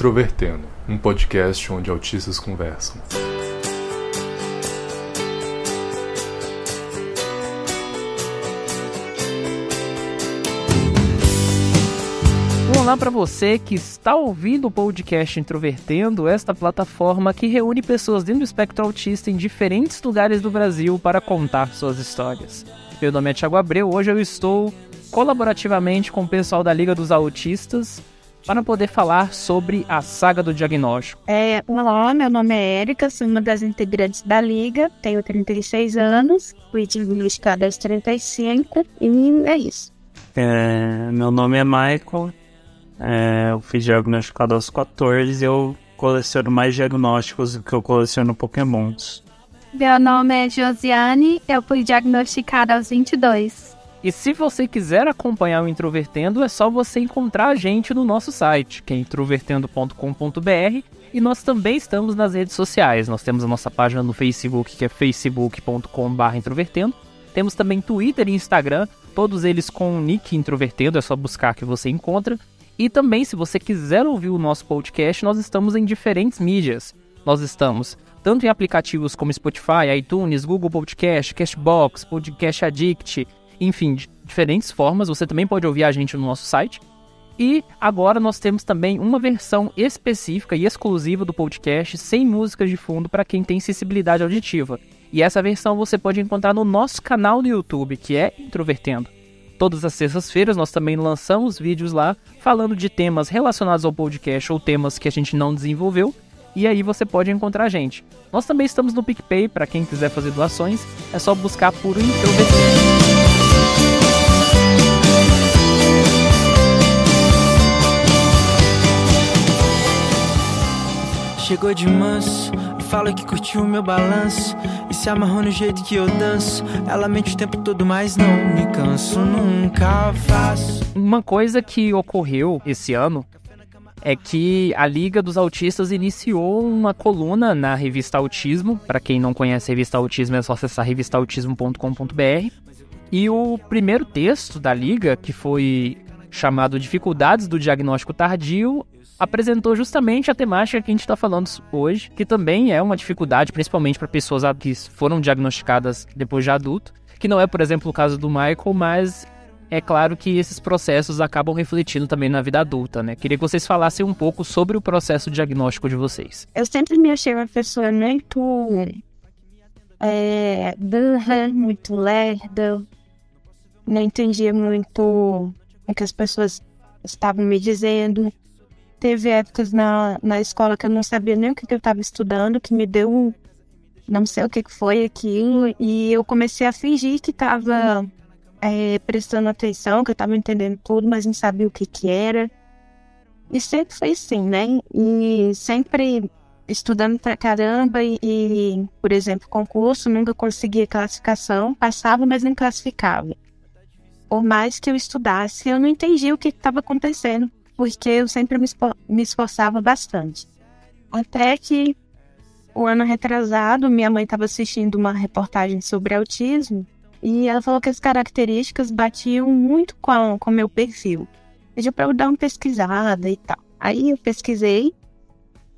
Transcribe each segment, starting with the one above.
Introvertendo, um podcast onde autistas conversam. Olá para você que está ouvindo o podcast Introvertendo, esta plataforma que reúne pessoas dentro do espectro autista em diferentes lugares do Brasil para contar suas histórias. Meu nome é Thiago Abreu, hoje eu estou colaborativamente com o pessoal da Liga dos Autistas para poder falar sobre a saga do diagnóstico. Olá, meu nome é Érica, sou uma das integrantes da Liga, tenho 36 anos, fui diagnosticada aos 35 e é isso. Meu nome é Michael. Eu fui diagnosticado aos 14 e eu coleciono mais diagnósticos do que eu coleciono Pokémons. Meu nome é Josiane, eu fui diagnosticada aos 22. E se você quiser acompanhar o Introvertendo, é só você encontrar a gente no nosso site, que é introvertendo.com.br, e nós também estamos nas redes sociais. Nós temos a nossa página no Facebook, que é facebook.com/introvertendo. Temos também Twitter e Instagram, todos eles com o nick Introvertendo, é só buscar que você encontra. E também, se você quiser ouvir o nosso podcast, nós estamos em diferentes mídias. Nós estamos tanto em aplicativos como Spotify, iTunes, Google Podcast, Castbox, Podcast Addict, enfim, de diferentes formas. Você também pode ouvir a gente no nosso site. E agora nós temos também uma versão específica e exclusiva do podcast, sem músicas de fundo, para quem tem sensibilidade auditiva. E essa versão você pode encontrar no nosso canal no YouTube, que é Introvertendo. Todas as sextas-feiras nós também lançamos vídeos lá falando de temas relacionados ao podcast ou temas que a gente não desenvolveu, e aí você pode encontrar a gente. Nós também estamos no PicPay, para quem quiser fazer doações, é só buscar por Introvertendo. Chegou de manso, fala que curtiu o meu balanço e se amarrou no jeito que eu danço. Ela mente o tempo todo, mas não me canso, nunca faço. Uma coisa que ocorreu esse ano é que a Liga dos Autistas iniciou uma coluna na revista Autismo. Para quem não conhece a revista Autismo, é só acessar revistautismo.com.br. E o primeiro texto da Liga, que foi chamado Dificuldades do Diagnóstico Tardio, apresentou justamente a temática que a gente está falando hoje, que também é uma dificuldade, principalmente para pessoas que foram diagnosticadas depois de adulto, que não é, por exemplo, o caso do Michael, mas é claro que esses processos acabam refletindo também na vida adulta, né? Queria que vocês falassem um pouco sobre o processo diagnóstico de vocês. Eu sempre me achei uma pessoa muito burra, muito lerda, não entendia muito o que as pessoas estavam me dizendo. Teve épocas na escola que eu não sabia nem o que eu estava estudando, que me deu, não sei o que foi aquilo, e eu comecei a fingir que estava prestando atenção, que eu estava entendendo tudo, mas não sabia o que era. E sempre foi assim, né? E sempre estudando pra caramba e, por exemplo, concurso, nunca conseguia classificação, passava, mas não classificava. Por mais que eu estudasse, eu não entendia o que estava acontecendo, porque eu sempre me esforçava bastante. Até que, o ano retrasado, minha mãe estava assistindo uma reportagem sobre autismo e ela falou que as características batiam muito com o meu perfil. Pediu para eu dar uma pesquisada e tal. Aí eu pesquisei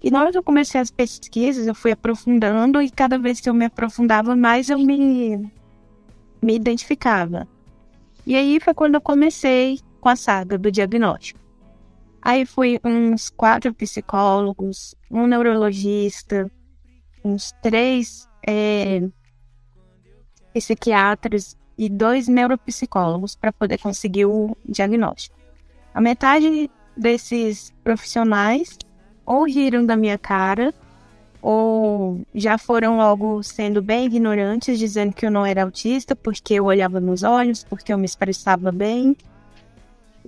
e na hora que eu comecei as pesquisas, eu fui aprofundando e cada vez que eu me aprofundava mais, eu me identificava. E aí foi quando eu comecei com a saga do diagnóstico. Aí fui uns 4 psicólogos, um neurologista, uns 3 psiquiatras e 2 neuropsicólogos para poder conseguir o diagnóstico. A metade desses profissionais ou riram da minha cara ou já foram logo sendo bem ignorantes, dizendo que eu não era autista porque eu olhava nos olhos, porque eu me expressava bem.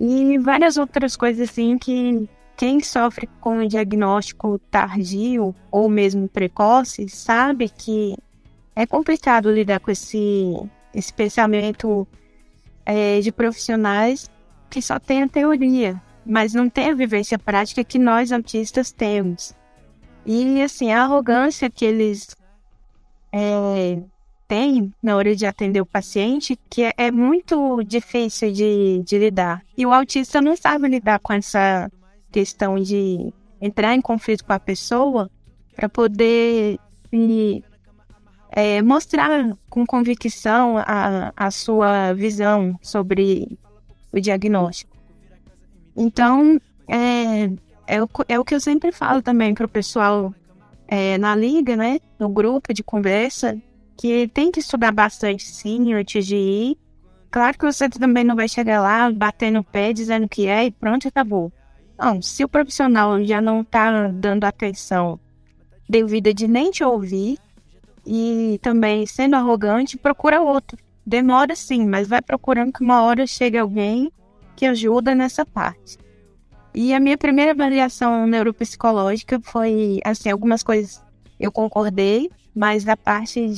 E várias outras coisas assim que quem sofre com o diagnóstico tardio ou mesmo precoce sabe que é complicado lidar com esse pensamento de profissionais que só tem a teoria, mas não tem a vivência prática que nós autistas temos. E assim, a arrogância que eles têm na hora de atender o paciente, que é muito difícil de lidar. E o autista não sabe lidar com essa questão de entrar em conflito com a pessoa para poder mostrar com convicção a sua visão sobre o diagnóstico. Então, é o que eu sempre falo também para o pessoal na liga, né, no grupo de conversa, que tem que estudar bastante, sim, antes de ir. Claro que você também não vai chegar lá, bater no pé, dizendo que e pronto, acabou. Não, se o profissional já não está dando atenção devida de nem te ouvir e também sendo arrogante, procura outro. Demora sim, mas vai procurando que uma hora chegue alguém que ajuda nessa parte. E a minha primeira avaliação neuropsicológica foi, assim, algumas coisas eu concordei, mas a parte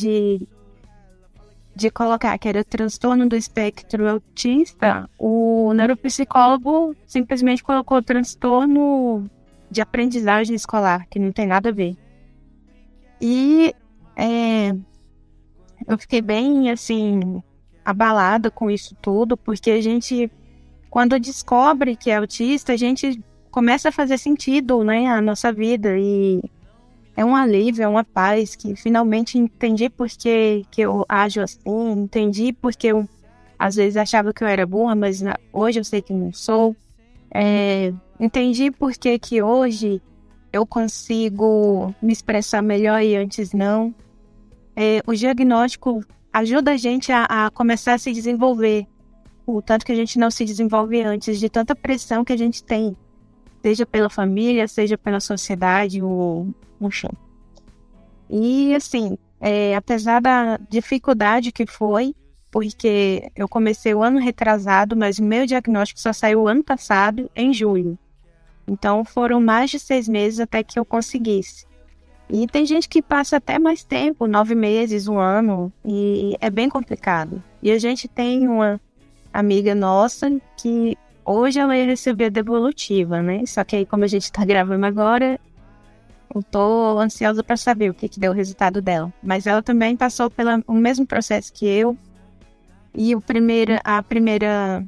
de colocar que era transtorno do espectro autista, o neuropsicólogo simplesmente colocou transtorno de aprendizagem escolar, que não tem nada a ver. E eu fiquei bem, assim, abalada com isso tudo, porque a gente, quando descobre que é autista, a gente começa a fazer sentido, né, a nossa vida, e é um alívio, é uma paz, que finalmente entendi por que eu ajo assim, entendi porque eu, às vezes, achava que eu era burra, mas hoje eu sei que não sou. Entendi por que hoje eu consigo me expressar melhor e antes não. O diagnóstico ajuda a gente a começar a se desenvolver, o tanto que a gente não se desenvolve antes, de tanta pressão que a gente tem, seja pela família, seja pela sociedade, enfim. E, assim, apesar da dificuldade que foi, porque eu comecei o ano retrasado, mas o meu diagnóstico só saiu o ano passado, em julho. Então, foram mais de 6 meses até que eu conseguisse. E tem gente que passa até mais tempo, 9 meses, 1 ano, e é bem complicado. E a gente tem uma amiga nossa que hoje ela ia receber a devolutiva, né? Só que aí, como a gente tá gravando agora, eu tô ansiosa para saber o que deu o resultado dela. Mas ela também passou pelo mesmo processo que eu. E a primeira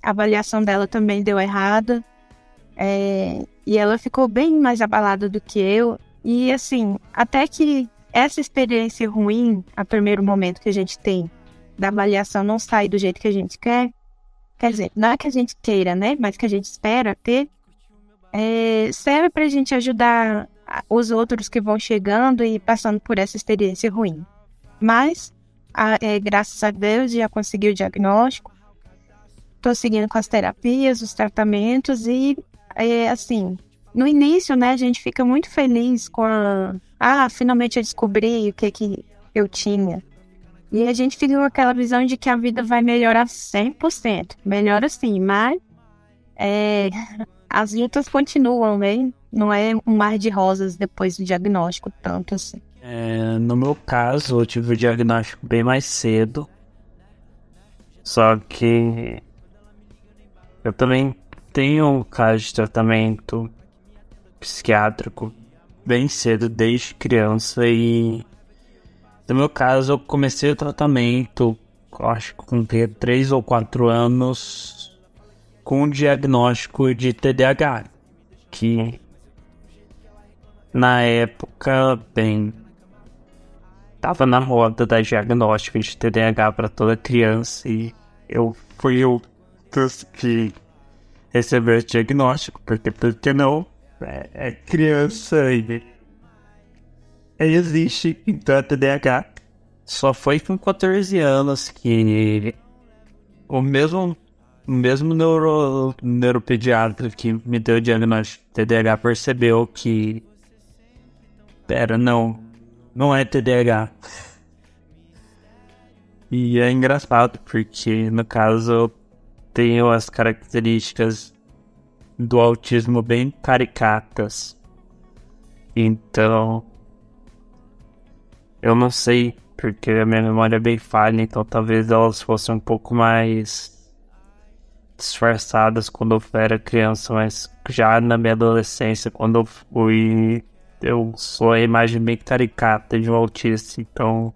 avaliação dela também deu errada. E ela ficou bem mais abalada do que eu. E assim, até que essa experiência ruim, a primeiro momento que a gente tem da avaliação não sai do jeito que a gente quer dizer, não é que a gente queira, né? Mas que a gente espera ter, serve pra gente ajudar os outros que vão chegando e passando por essa experiência ruim. Mas, graças a Deus, já consegui o diagnóstico. Tô seguindo com as terapias, os tratamentos e, assim, no início, né, a gente fica muito feliz com finalmente eu descobri o que eu tinha. E a gente fica com aquela visão de que a vida vai melhorar 100%. Melhora sim, mas as lutas continuam, né? Não é um mar de rosas depois do diagnóstico, tanto assim. No meu caso, eu tive o diagnóstico bem mais cedo. Só que eu também tenho um caso de tratamento psiquiátrico bem cedo, desde criança. E no meu caso, eu comecei o tratamento, acho que com 3 ou 4 anos, com um diagnóstico de TDAH, que na época, tava na roda da diagnóstica de TDAH para toda criança, e eu fui o que recebeu esse diagnóstico, porque não, é criança e existe, então a TDAH. Só foi com 14 anos que o mesmo neuropediatra que me deu o diagnóstico de TDAH percebeu que não é TDAH. E é engraçado porque, no caso, eu tenho as características do autismo bem caricatas. Então, eu não sei, porque a minha memória é bem falha, então talvez elas fossem um pouco mais disfarçadas quando eu era criança, mas já na minha adolescência, quando eu fui, eu sou a imagem bem caricata de um autista. Então,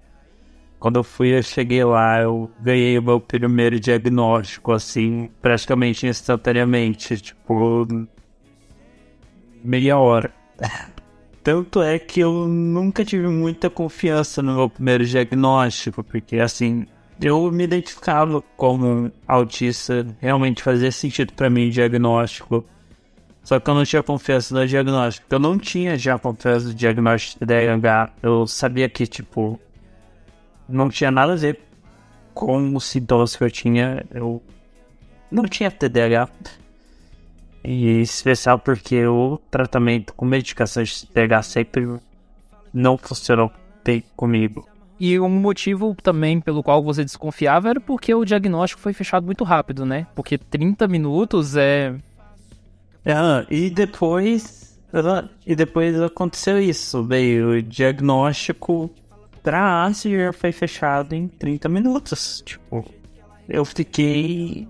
quando eu cheguei lá, eu ganhei o meu primeiro diagnóstico, assim, praticamente instantaneamente. Tipo, meia hora. Tanto é que eu nunca tive muita confiança no meu primeiro diagnóstico, porque assim, eu me identificava como autista, realmente fazia sentido pra mim o diagnóstico. Só que eu não tinha confiança no diagnóstico. Eu não tinha já confiança no diagnóstico de TDAH. Eu sabia que, tipo, não tinha nada a ver com os sintomas que eu tinha. Eu não tinha TDAH. E especial porque o tratamento com medicação de TDAH sempre não funcionou bem comigo. E um motivo também pelo qual você desconfiava era porque o diagnóstico foi fechado muito rápido, né? Porque 30 minutos é... E depois aconteceu isso, veio o diagnóstico pra Asperger foi fechado em 30 minutos, tipo, eu fiquei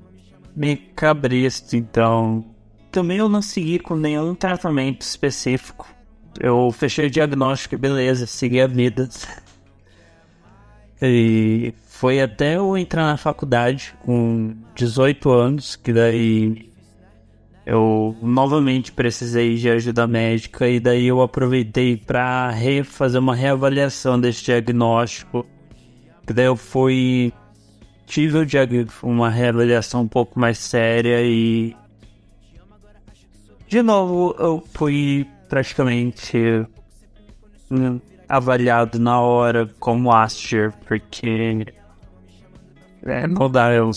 meio cabresto, então também eu não segui com nenhum tratamento específico, eu fechei o diagnóstico e beleza, segui a vida. E foi até eu entrar na faculdade com 18 anos, que daí eu novamente precisei de ajuda médica e daí eu aproveitei para fazer uma reavaliação desse diagnóstico. Que daí eu tive uma reavaliação um pouco mais séria e de novo eu fui praticamente avaliado na hora como Asperger, porque não dá, eu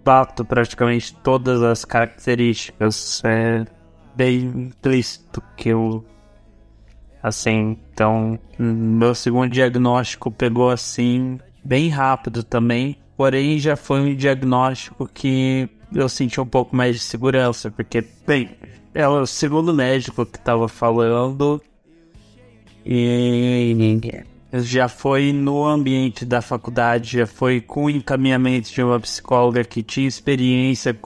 bato praticamente todas as características, é bem implícito que eu, assim, então, meu segundo diagnóstico pegou assim, bem rápido também, porém já foi um diagnóstico que eu senti um pouco mais de segurança, porque, bem, é o segundo médico que tava falando e já foi no ambiente da faculdade, já foi com o encaminhamento de uma psicóloga que tinha experiência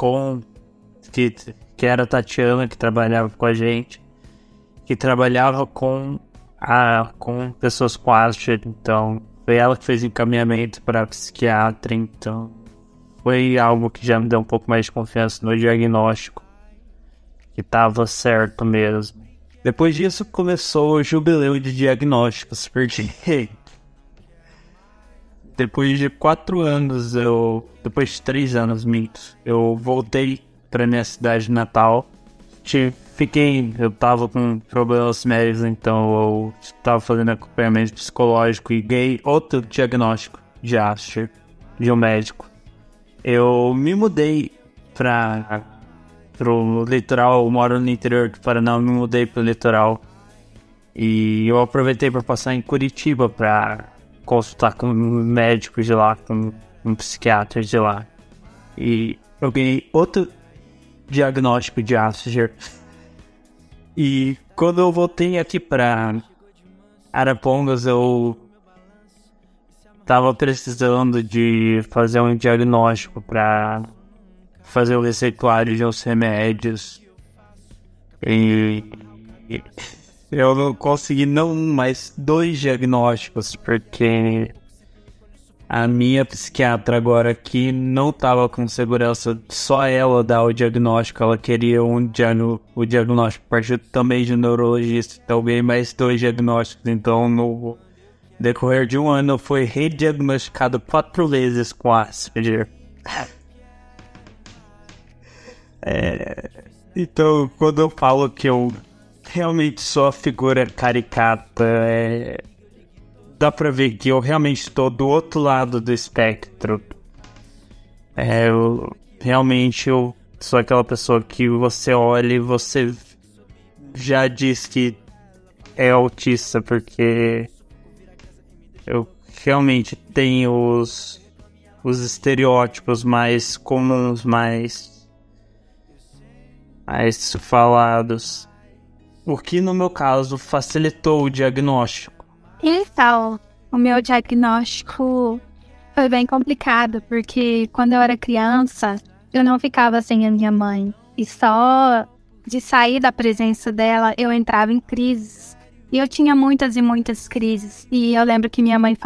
que era a Tatiana, que trabalhava com a gente, que trabalhava com pessoas com Asperger, então foi ela que fez encaminhamento para psiquiatra, então foi algo que já me deu um pouco mais de confiança no diagnóstico, que tava certo mesmo. Depois disso começou o jubileu de diagnósticos, porque depois de 4 anos, depois de 3 anos, eu voltei pra minha cidade natal. Eu tava com problemas médicos, então eu tava fazendo acompanhamento psicológico e ganhei outro diagnóstico de Asperger, de um médico. Eu me mudei pro litoral, eu moro no interior do Paraná, eu me mudei pro litoral e eu aproveitei para passar em Curitiba para consultar com médicos de lá, com psiquiatras de lá, e eu ganhei outro diagnóstico de Asperger. E quando eu voltei aqui para Arapongas, eu tava precisando de fazer um diagnóstico para fazer o receituário de uns remédios e eu não consegui mais 2 diagnósticos, porque a minha psiquiatra agora aqui não tava com segurança, só ela dar o diagnóstico, ela queria o diagnóstico a partir também de neurologista, então ganhei mais 2 diagnósticos, então no decorrer de um ano eu fui rediagnosticado 4 vezes com Asperger. Então, quando eu falo que eu realmente sou a figura caricata, dá pra ver que eu realmente estou do outro lado do espectro. Eu sou aquela pessoa que você olha e você já diz que é autista, porque eu realmente tenho os estereótipos mais comuns, mais falados, o que no meu caso facilitou o diagnóstico. Então, o meu diagnóstico foi bem complicado, porque quando eu era criança, eu não ficava sem a minha mãe, e só de sair da presença dela, eu entrava em crises, e eu tinha muitas e muitas crises, e eu lembro que minha mãe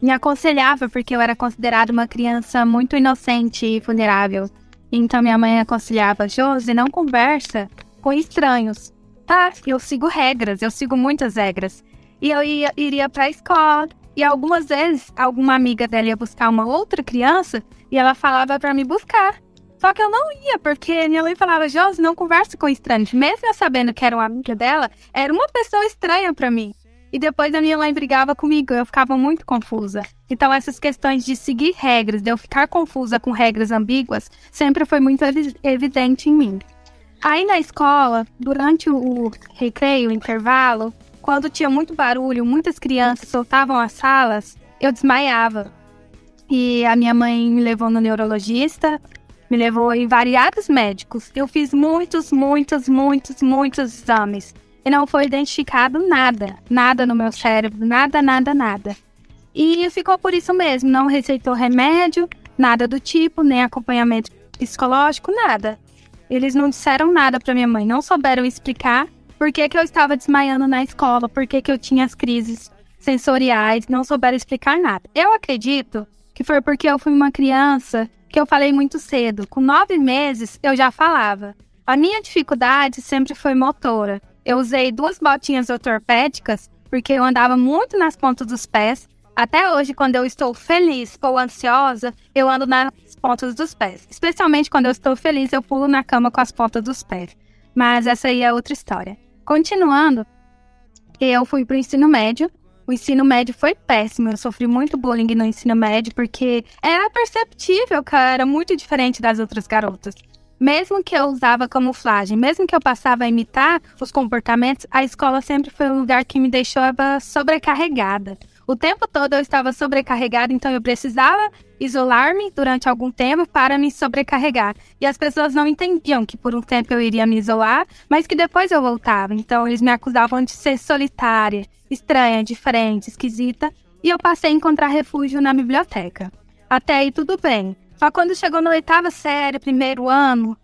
me aconselhava, porque eu era considerada uma criança muito inocente e vulnerável. Então minha mãe aconselhava: Josi, não conversa com estranhos. Tá, eu sigo regras, eu sigo muitas regras. E eu iria pra escola, e algumas vezes alguma amiga dela ia buscar uma outra criança e ela falava pra me buscar. Só que eu não ia, porque minha mãe falava: Josi, não conversa com estranhos. Mesmo eu sabendo que era uma amiga dela, era uma pessoa estranha pra mim. E depois a minha mãe brigava comigo, eu ficava muito confusa. Então essas questões de seguir regras, de eu ficar confusa com regras ambíguas, sempre foi muito evidente em mim. Aí na escola, durante o recreio, o intervalo, quando tinha muito barulho, muitas crianças soltavam as salas, eu desmaiava. E a minha mãe me levou no neurologista, me levou em variados médicos. Eu fiz muitos exames. E não foi identificado nada no meu cérebro, nada. E ficou por isso mesmo, não receitou remédio, nada do tipo, nem acompanhamento psicológico, nada. Eles não disseram nada pra minha mãe, não souberam explicar por que eu estava desmaiando na escola, por que eu tinha as crises sensoriais, não souberam explicar nada. Eu acredito que foi porque eu fui uma criança que eu falei muito cedo. Com 9 meses, eu já falava. A minha dificuldade sempre foi motora. Eu usei 2 botinhas ortopédicas porque eu andava muito nas pontas dos pés. Até hoje, quando eu estou feliz ou ansiosa, eu ando nas pontas dos pés. Especialmente quando eu estou feliz, eu pulo na cama com as pontas dos pés. Mas essa aí é outra história. Continuando, eu fui para o ensino médio. O ensino médio foi péssimo. Eu sofri muito bullying no ensino médio porque era perceptível que eu era muito diferente das outras garotas. Mesmo que eu usava camuflagem, mesmo que eu passava a imitar os comportamentos, a escola sempre foi um lugar que me deixava sobrecarregada. O tempo todo eu estava sobrecarregada, então eu precisava isolar-me durante algum tempo para me sobrecarregar. E as pessoas não entendiam que por um tempo eu iria me isolar, mas que depois eu voltava. Então eles me acusavam de ser solitária, estranha, diferente, esquisita. E eu passei a encontrar refúgio na biblioteca. Até aí tudo bem. Só quando chegou na 8ª série, 1º ano,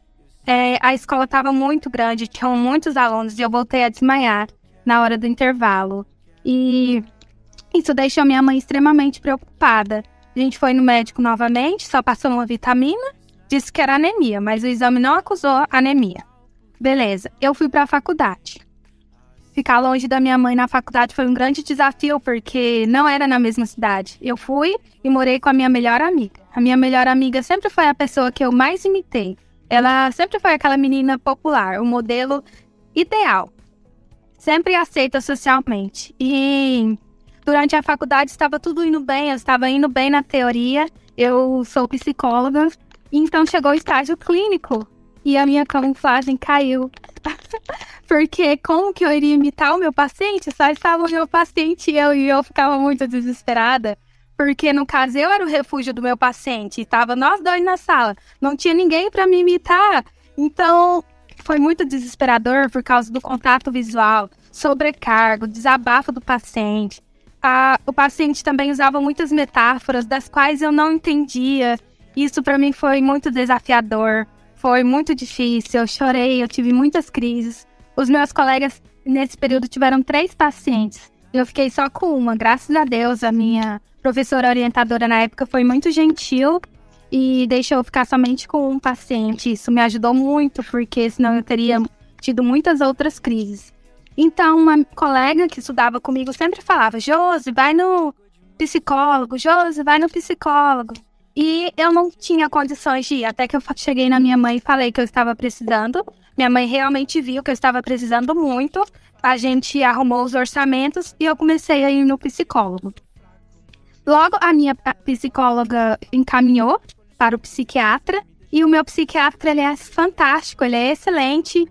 a escola estava muito grande, tinham muitos alunos e eu voltei a desmaiar na hora do intervalo. E isso deixou minha mãe extremamente preocupada. A gente foi no médico novamente, só passou uma vitamina, disse que era anemia, mas o exame não acusou anemia. Beleza, eu fui para a faculdade. Ficar longe da minha mãe na faculdade foi um grande desafio, porque não era na mesma cidade. Eu fui e morei com a minha melhor amiga. A minha melhor amiga sempre foi a pessoa que eu mais imitei. Ela sempre foi aquela menina popular, o modelo ideal. Sempre aceita socialmente. E durante a faculdade estava tudo indo bem, eu estava indo bem na teoria. Eu sou psicóloga, então chegou o estágio clínico e a minha camuflagem caiu. Porque como que eu iria imitar o meu paciente? Só estava o meu paciente e eu ficava muito desesperada. Porque, no caso, eu era o refúgio do meu paciente. Estava nós dois na sala. Não tinha ninguém para me imitar. Então, foi muito desesperador por causa do contato visual, sobrecargo, desabafo do paciente. O paciente também usava muitas metáforas das quais eu não entendia. Isso para mim foi muito desafiador. Foi muito difícil, eu chorei, eu tive muitas crises. Os meus colegas, nesse período, tiveram 3 pacientes. Eu fiquei só com uma, graças a Deus. A minha professora orientadora na época foi muito gentil e deixou eu ficar somente com um paciente. Isso me ajudou muito, porque senão eu teria tido muitas outras crises. Então, uma colega que estudava comigo sempre falava: Josi, vai no psicólogo, Josi, vai no psicólogo. E eu não tinha condições de ir, até que eu cheguei na minha mãe e falei que eu estava precisando. Minha mãe realmente viu que eu estava precisando muito. A gente arrumou os orçamentos e eu comecei a ir no psicólogo. Logo, a minha psicóloga encaminhou para o psiquiatra. E o meu psiquiatra, ele é fantástico, ele é excelente.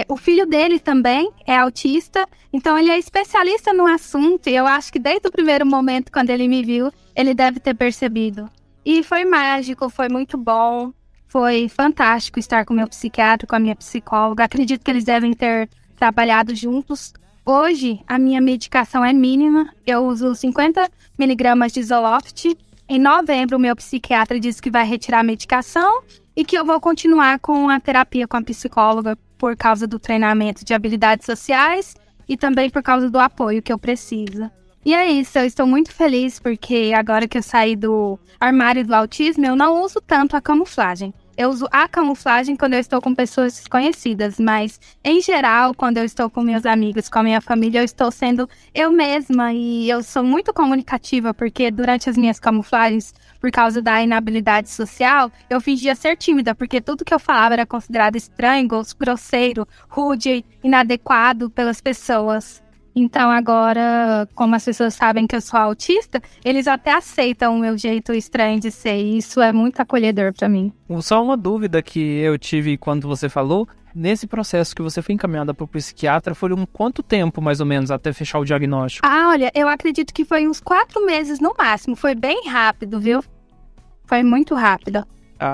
O filho dele também é autista, então ele é especialista no assunto. E eu acho que desde o primeiro momento, quando ele me viu, ele deve ter percebido. E foi mágico, foi muito bom, foi fantástico estar com o meu psiquiatra, com a minha psicóloga. Acredito que eles devem ter trabalhado juntos. Hoje, a minha medicação é mínima, eu uso 50 mg de Zoloft. Em novembro, o meu psiquiatra disse que vai retirar a medicação e que eu vou continuar com a terapia com a psicóloga por causa do treinamento de habilidades sociais e também por causa do apoio que eu preciso. E é isso, eu estou muito feliz porque agora que eu saí do armário do autismo, eu não uso tanto a camuflagem. Eu uso a camuflagem quando eu estou com pessoas desconhecidas, mas, em geral, quando eu estou com meus amigos, com a minha família, eu estou sendo eu mesma e eu sou muito comunicativa, porque durante as minhas camuflagens, por causa da inabilidade social, eu fingia ser tímida, porque tudo que eu falava era considerado estranho, grosseiro, rude, inadequado pelas pessoas. Então agora, como as pessoas sabem que eu sou autista, eles até aceitam o meu jeito estranho de ser, e isso é muito acolhedor pra mim. Só uma dúvida que eu tive quando você falou, nesse processo que você foi encaminhada para o psiquiatra, foi quanto tempo, mais ou menos, até fechar o diagnóstico? Olha, eu acredito que foi uns 4 meses no máximo, foi bem rápido, viu? Foi muito rápido.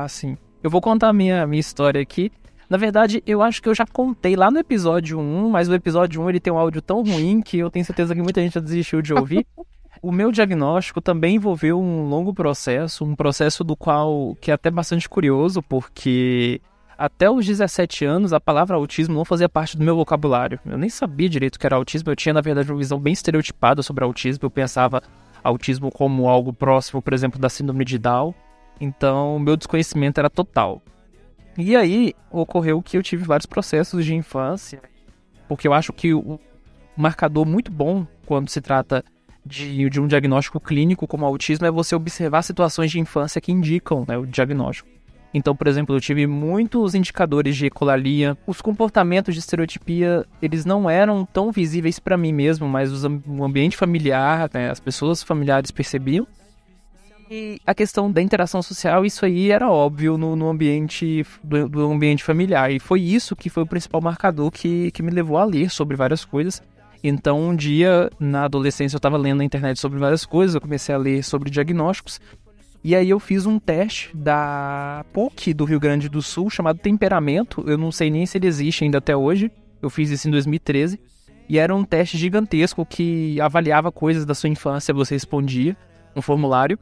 Sim. Eu vou contar a minha história aqui. Na verdade, eu acho que eu já contei lá no episódio 1, mas o episódio 1 ele tem um áudio tão ruim que eu tenho certeza que muita gente já desistiu de ouvir. O meu diagnóstico também envolveu um longo processo, um processo do qual que é até bastante curioso, porque até os 17 anos a palavra autismo não fazia parte do meu vocabulário. Eu nem sabia direito o que era autismo, eu tinha na verdade uma visão bem estereotipada sobre autismo, eu pensava autismo como algo próximo, por exemplo, da síndrome de Down, então meu desconhecimento era total. E aí, ocorreu que eu tive vários processos de infância, porque eu acho que o marcador muito bom quando se trata de um diagnóstico clínico como autismo é você observar situações de infância que indicam, né, o diagnóstico. Então, por exemplo, eu tive muitos indicadores de ecolalia. Os comportamentos de estereotipia, eles não eram tão visíveis para mim mesmo, mas o ambiente familiar, né, as pessoas familiares percebiam. E a questão da interação social, isso aí era óbvio no ambiente do ambiente familiar. E foi isso que foi o principal marcador que me levou a ler sobre várias coisas. Então, um dia, na adolescência, eu estava lendo na internet sobre várias coisas, eu comecei a ler sobre diagnósticos. E aí eu fiz um teste da PUC do Rio Grande do Sul, chamado Temperamento. Eu não sei nem se ele existe ainda até hoje. Eu fiz isso em 2013. E era um teste gigantesco que avaliava coisas da sua infância, você respondia um formulário.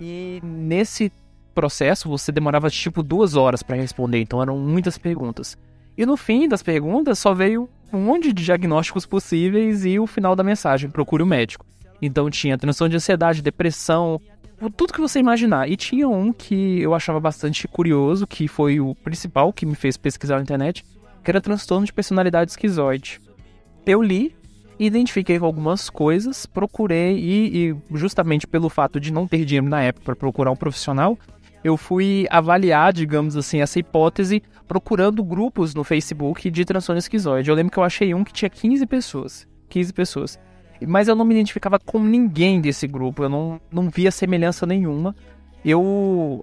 E nesse processo você demorava tipo 2 horas para responder, então eram muitas perguntas. E no fim das perguntas só veio um monte de diagnósticos possíveis e o final da mensagem, procure o médico. Então tinha transtorno de ansiedade, depressão, tudo que você imaginar. E tinha um que eu achava bastante curioso, que foi o principal que me fez pesquisar na internet, que era transtorno de personalidade esquizoide. Eu li, identifiquei algumas coisas, procurei e justamente pelo fato de não ter dinheiro na época para procurar um profissional, eu fui avaliar, digamos assim, essa hipótese procurando grupos no Facebook de transtorno esquizoide. Eu lembro que eu achei um que tinha 15 pessoas. Mas eu não me identificava com ninguém desse grupo, eu não via semelhança nenhuma.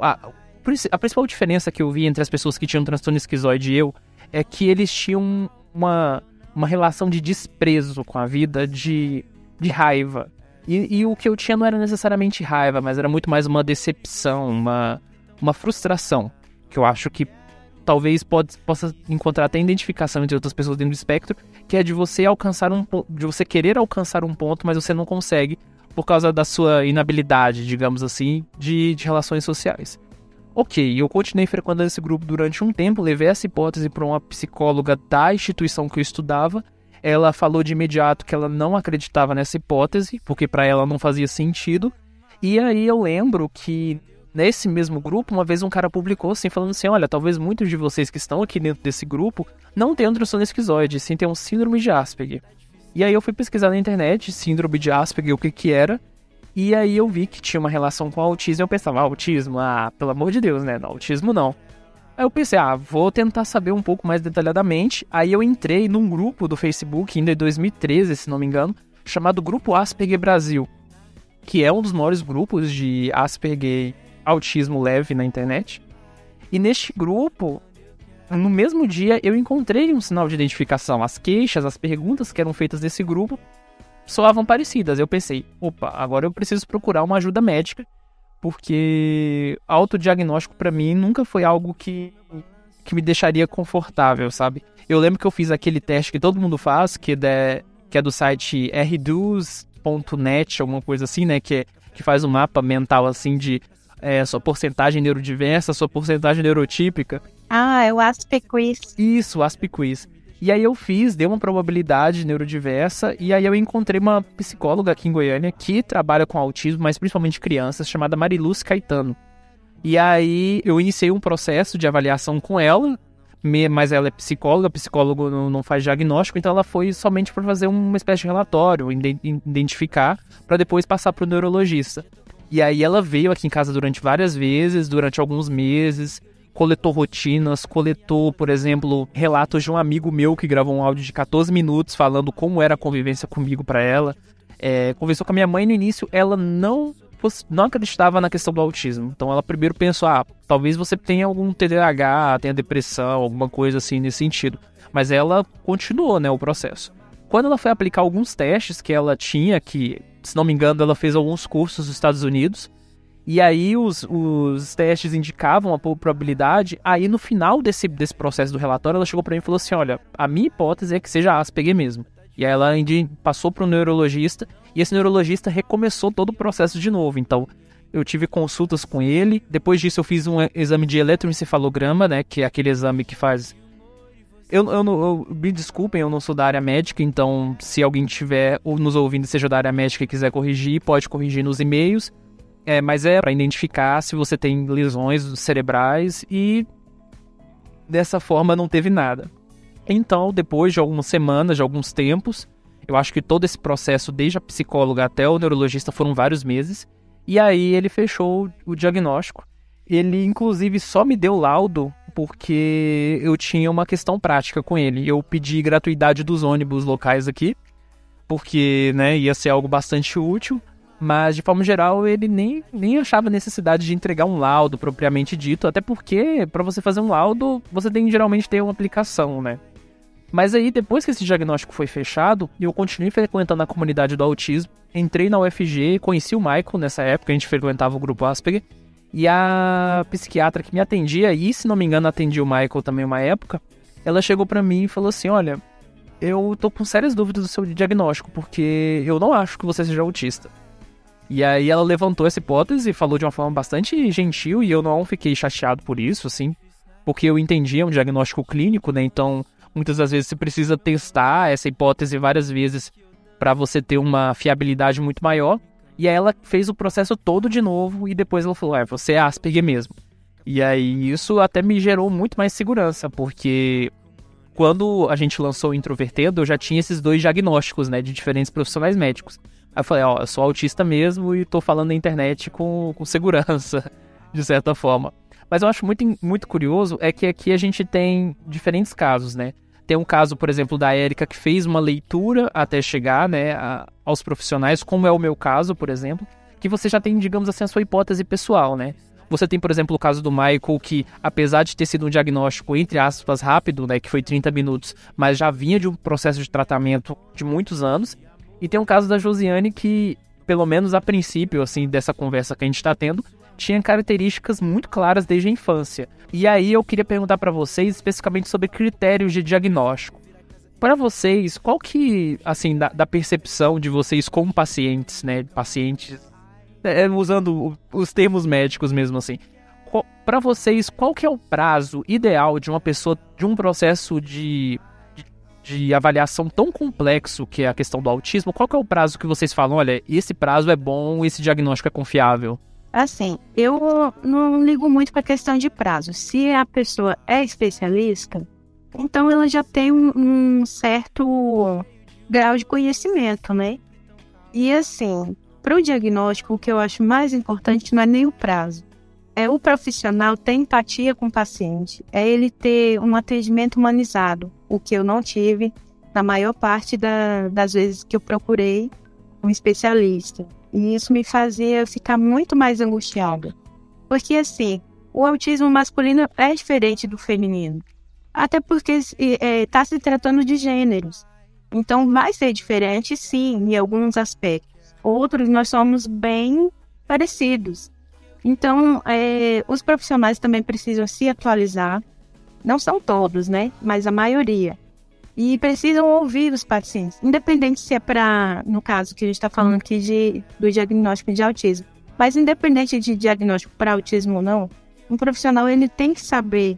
A principal diferença que eu vi entre as pessoas que tinham transtorno esquizoide e eu é que eles tinham uma relação de desprezo com a vida, de raiva. E o que eu tinha não era necessariamente raiva, mas era muito mais uma decepção, uma frustração, que eu acho que talvez possa encontrar até identificação entre outras pessoas dentro do espectro, que é de você querer alcançar um ponto, mas você não consegue por causa da sua inabilidade, digamos assim, de relações sociais. Ok, eu continuei frequentando esse grupo durante um tempo, levei essa hipótese para uma psicóloga da instituição que eu estudava. Ela falou de imediato que ela não acreditava nessa hipótese, porque para ela não fazia sentido. E aí eu lembro que nesse mesmo grupo, uma vez um cara publicou assim, falando assim, olha, talvez muitos de vocês que estão aqui dentro desse grupo não tenham transtorno esquizoide, sim tenham síndrome de Asperger. E aí eu fui pesquisar na internet, síndrome de Asperger, o que era. E aí eu vi que tinha uma relação com autismo e eu pensava, autismo? Pelo amor de Deus, né? Não, autismo não. Aí eu pensei, vou tentar saber um pouco mais detalhadamente. Aí eu entrei num grupo do Facebook, ainda em 2013, se não me engano, chamado Grupo Asperger Brasil, que é um dos maiores grupos de Asperger autismo leve na internet. E neste grupo, no mesmo dia, eu encontrei um sinal de identificação. As queixas, as perguntas que eram feitas nesse grupo soavam parecidas. Eu pensei, opa, agora eu preciso procurar uma ajuda médica, porque autodiagnóstico pra mim nunca foi algo que me deixaria confortável, sabe? Eu lembro que eu fiz aquele teste que todo mundo faz, que é do site rduce.net, alguma coisa assim, né? Que faz um mapa mental assim de sua porcentagem neurodiversa, sua porcentagem neurotípica. É o Aspiquiz. Isso, o Aspiquiz. E aí eu dei uma probabilidade neurodiversa, e aí eu encontrei uma psicóloga aqui em Goiânia que trabalha com autismo, mas principalmente crianças, chamada Mariluz Caetano. E aí eu iniciei um processo de avaliação com ela, mas ela é psicóloga, psicólogo não faz diagnóstico, então ela foi somente para fazer uma espécie de relatório, identificar, para depois passar para o neurologista. E aí ela veio aqui em casa durante várias vezes, durante alguns meses, coletou rotinas, coletou, por exemplo, relatos de um amigo meu que gravou um áudio de 14 minutos falando como era a convivência comigo para ela. Conversou com a minha mãe no início, ela não acreditava na questão do autismo. Então ela primeiro pensou, talvez você tenha algum TDAH, tenha depressão, alguma coisa assim nesse sentido. Mas ela continuou, né, o processo. Quando ela foi aplicar alguns testes que ela tinha, que, se não me engano, ela fez alguns cursos nos Estados Unidos, e aí os testes indicavam a probabilidade, aí no final desse processo do relatório, ela chegou para mim e falou assim, olha, a minha hipótese é que seja Asperger mesmo. E aí ela passou para o neurologista, e esse neurologista recomeçou todo o processo de novo. Então, eu tive consultas com ele, depois disso eu fiz um exame de eletroencefalograma, né, que é aquele exame que faz... me desculpem, eu não sou da área médica, então se alguém tiver ou nos ouvindo seja da área médica e quiser corrigir, pode corrigir nos e-mails. Mas é para identificar se você tem lesões cerebrais e dessa forma não teve nada. Então, depois de algumas semanas, de alguns tempos, eu acho que todo esse processo, desde a psicóloga até o neurologista, foram vários meses, e aí ele fechou o diagnóstico. Ele, inclusive, só me deu laudo porque eu tinha uma questão prática com ele. Eu pedi gratuidade dos ônibus locais aqui, porque, né, ia ser algo bastante útil, mas, de forma geral, ele nem achava necessidade de entregar um laudo propriamente dito, até porque, para você fazer um laudo, você tem que geralmente ter uma aplicação, né? Mas aí, depois que esse diagnóstico foi fechado, eu continuei frequentando a comunidade do autismo, entrei na UFG, conheci o Michael nessa época, a gente frequentava o grupo Asperger, e a psiquiatra que me atendia, e se não me engano atendia o Michael também uma época, ela chegou pra mim e falou assim, olha, eu tô com sérias dúvidas do seu diagnóstico, porque eu não acho que você seja autista. E aí ela levantou essa hipótese e falou de uma forma bastante gentil, e eu não fiquei chateado por isso, assim, porque eu entendia um diagnóstico clínico, né, então muitas das vezes você precisa testar essa hipótese várias vezes para você ter uma fiabilidade muito maior. E aí ela fez o processo todo de novo e depois ela falou, você é Asperger mesmo. E aí isso até me gerou muito mais segurança, porque quando a gente lançou o Introvertendo, eu já tinha esses 2 diagnósticos, né, de diferentes profissionais médicos. Aí eu falei, eu sou autista mesmo e tô falando na internet com segurança, de certa forma. Mas eu acho muito curioso é que aqui a gente tem diferentes casos, né? Tem um caso, por exemplo, da Érica, que fez uma leitura até chegar, né, aos profissionais, como é o meu caso, por exemplo, que você já tem, digamos assim, a sua hipótese pessoal, né? Você tem, por exemplo, o caso do Michael, que apesar de ter sido um diagnóstico, entre aspas, rápido, né, que foi 30 minutos, mas já vinha de um processo de tratamento de muitos anos. E tem um caso da Josiane que, pelo menos a princípio, assim, dessa conversa que a gente está tendo, tinha características muito claras desde a infância. E aí eu queria perguntar para vocês especificamente sobre critérios de diagnóstico. Para vocês, qual que, assim, da percepção de vocês como pacientes, né, usando os termos médicos mesmo assim, para vocês, qual que é o prazo ideal de uma pessoa, de um processo de avaliação tão complexo que é a questão do autismo, qual que é o prazo que vocês falam, olha, esse prazo é bom, esse diagnóstico é confiável? Assim, eu não ligo muito para a questão de prazo. Se a pessoa é especialista, então ela já tem um certo grau de conhecimento, né? E assim, para o diagnóstico, o que eu acho mais importante não é nem o prazo. É o profissional ter empatia com o paciente. É ele ter um atendimento humanizado, o que eu não tive na maior parte das vezes que eu procurei um especialista. E isso me fazia ficar muito mais angustiada. Porque, assim, o autismo masculino é diferente do feminino. Até porque está se tratando de gêneros. Então, vai ser diferente, sim, em alguns aspectos. Outros, nós somos bem parecidos. Então, os profissionais também precisam se atualizar. Não são todos, né? Mas a maioria. E precisam ouvir os pacientes, independente se é no caso que a gente está falando aqui do diagnóstico de autismo. Mas independente de diagnóstico para autismo ou não, um profissional ele tem que saber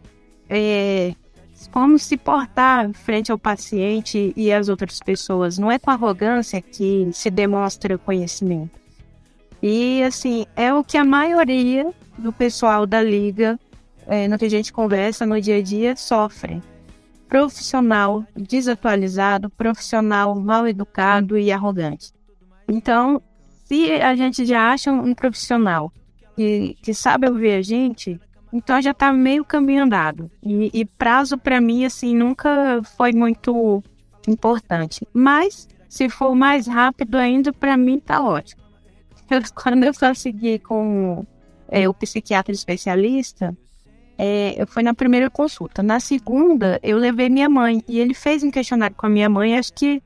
como se portar frente ao paciente e às outras pessoas. Não é com arrogância que se demonstra conhecimento. E, assim, é o que a maioria do pessoal da liga, no que a gente conversa no dia a dia, sofrem. Profissional desatualizado, profissional mal educado e arrogante. Então, se a gente já acha um profissional que sabe ouvir a gente, então já está meio caminho andado. E prazo, para mim, assim, nunca foi muito importante. Mas, se for mais rápido ainda, para mim tá ótimo. Quando eu consegui com o psiquiatra especialista, foi na primeira consulta. Na segunda, eu levei minha mãe. E ele fez um questionário com a minha mãe. Acho que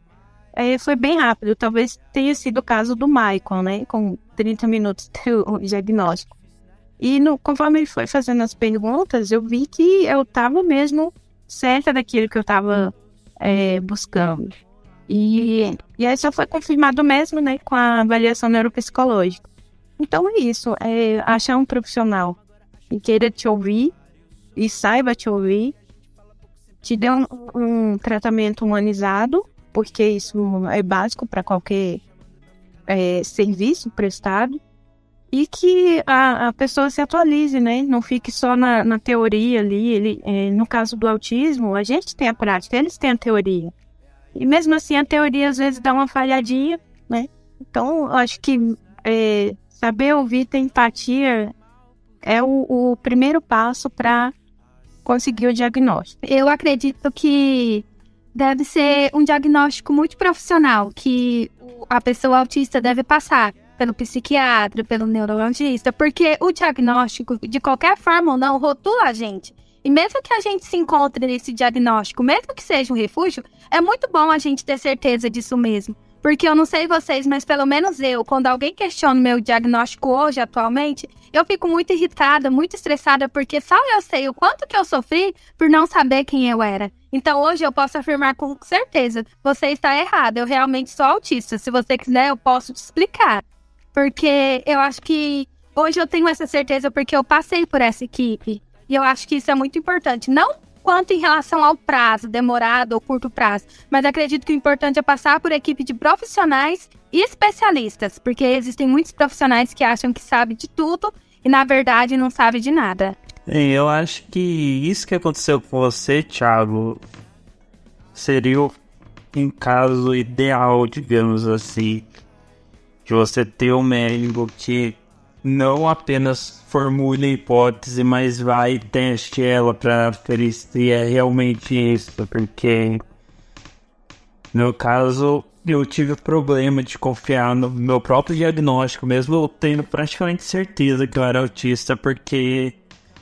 foi bem rápido. Talvez tenha sido o caso do Michael, né? Com 30 minutos do diagnóstico. E conforme ele foi fazendo as perguntas, eu vi que eu estava mesmo certa daquilo que eu estava buscando. E aí só foi confirmado mesmo, né? Com a avaliação neuropsicológica. Então é isso. Achar um profissional que queira te ouvir e saiba te ouvir, te dê um tratamento humanizado, porque isso é básico para qualquer serviço prestado, e que a pessoa se atualize, né? Não fique só na teoria ali. No caso do autismo, a gente tem a prática, eles têm a teoria. E mesmo assim, a teoria às vezes dá uma falhadinha, né? Então, eu acho que saber ouvir, ter empatia é o primeiro passo para conseguir o diagnóstico. Eu acredito que deve ser um diagnóstico muito profissional, que a pessoa autista deve passar pelo psiquiatra, pelo neurologista, porque o diagnóstico, de qualquer forma ou não, rotula a gente. E mesmo que a gente se encontre nesse diagnóstico, mesmo que seja um refúgio, é muito bom a gente ter certeza disso mesmo. Porque eu não sei vocês, mas pelo menos eu, quando alguém questiona o meu diagnóstico hoje, atualmente, eu fico muito irritada, muito estressada, porque só eu sei o quanto que eu sofri por não saber quem eu era. Então hoje eu posso afirmar com certeza, você está errado, eu realmente sou autista. Se você quiser, eu posso te explicar. Porque eu acho que hoje eu tenho essa certeza porque eu passei por essa equipe. E eu acho que isso é muito importante. Não quanto em relação ao prazo, demorado ou curto prazo. Mas acredito que o importante é passar por equipe de profissionais e especialistas. Porque existem muitos profissionais que acham que sabem de tudo e, na verdade, não sabem de nada. Eu acho que isso que aconteceu com você, Thiago, seria um caso ideal, digamos assim, de você ter um médico que não apenas formule a hipótese, mas vai e teste ela para ver se é realmente isso, porque no meu caso eu tive problema de confiar no meu próprio diagnóstico, mesmo eu tendo praticamente certeza que eu era autista, porque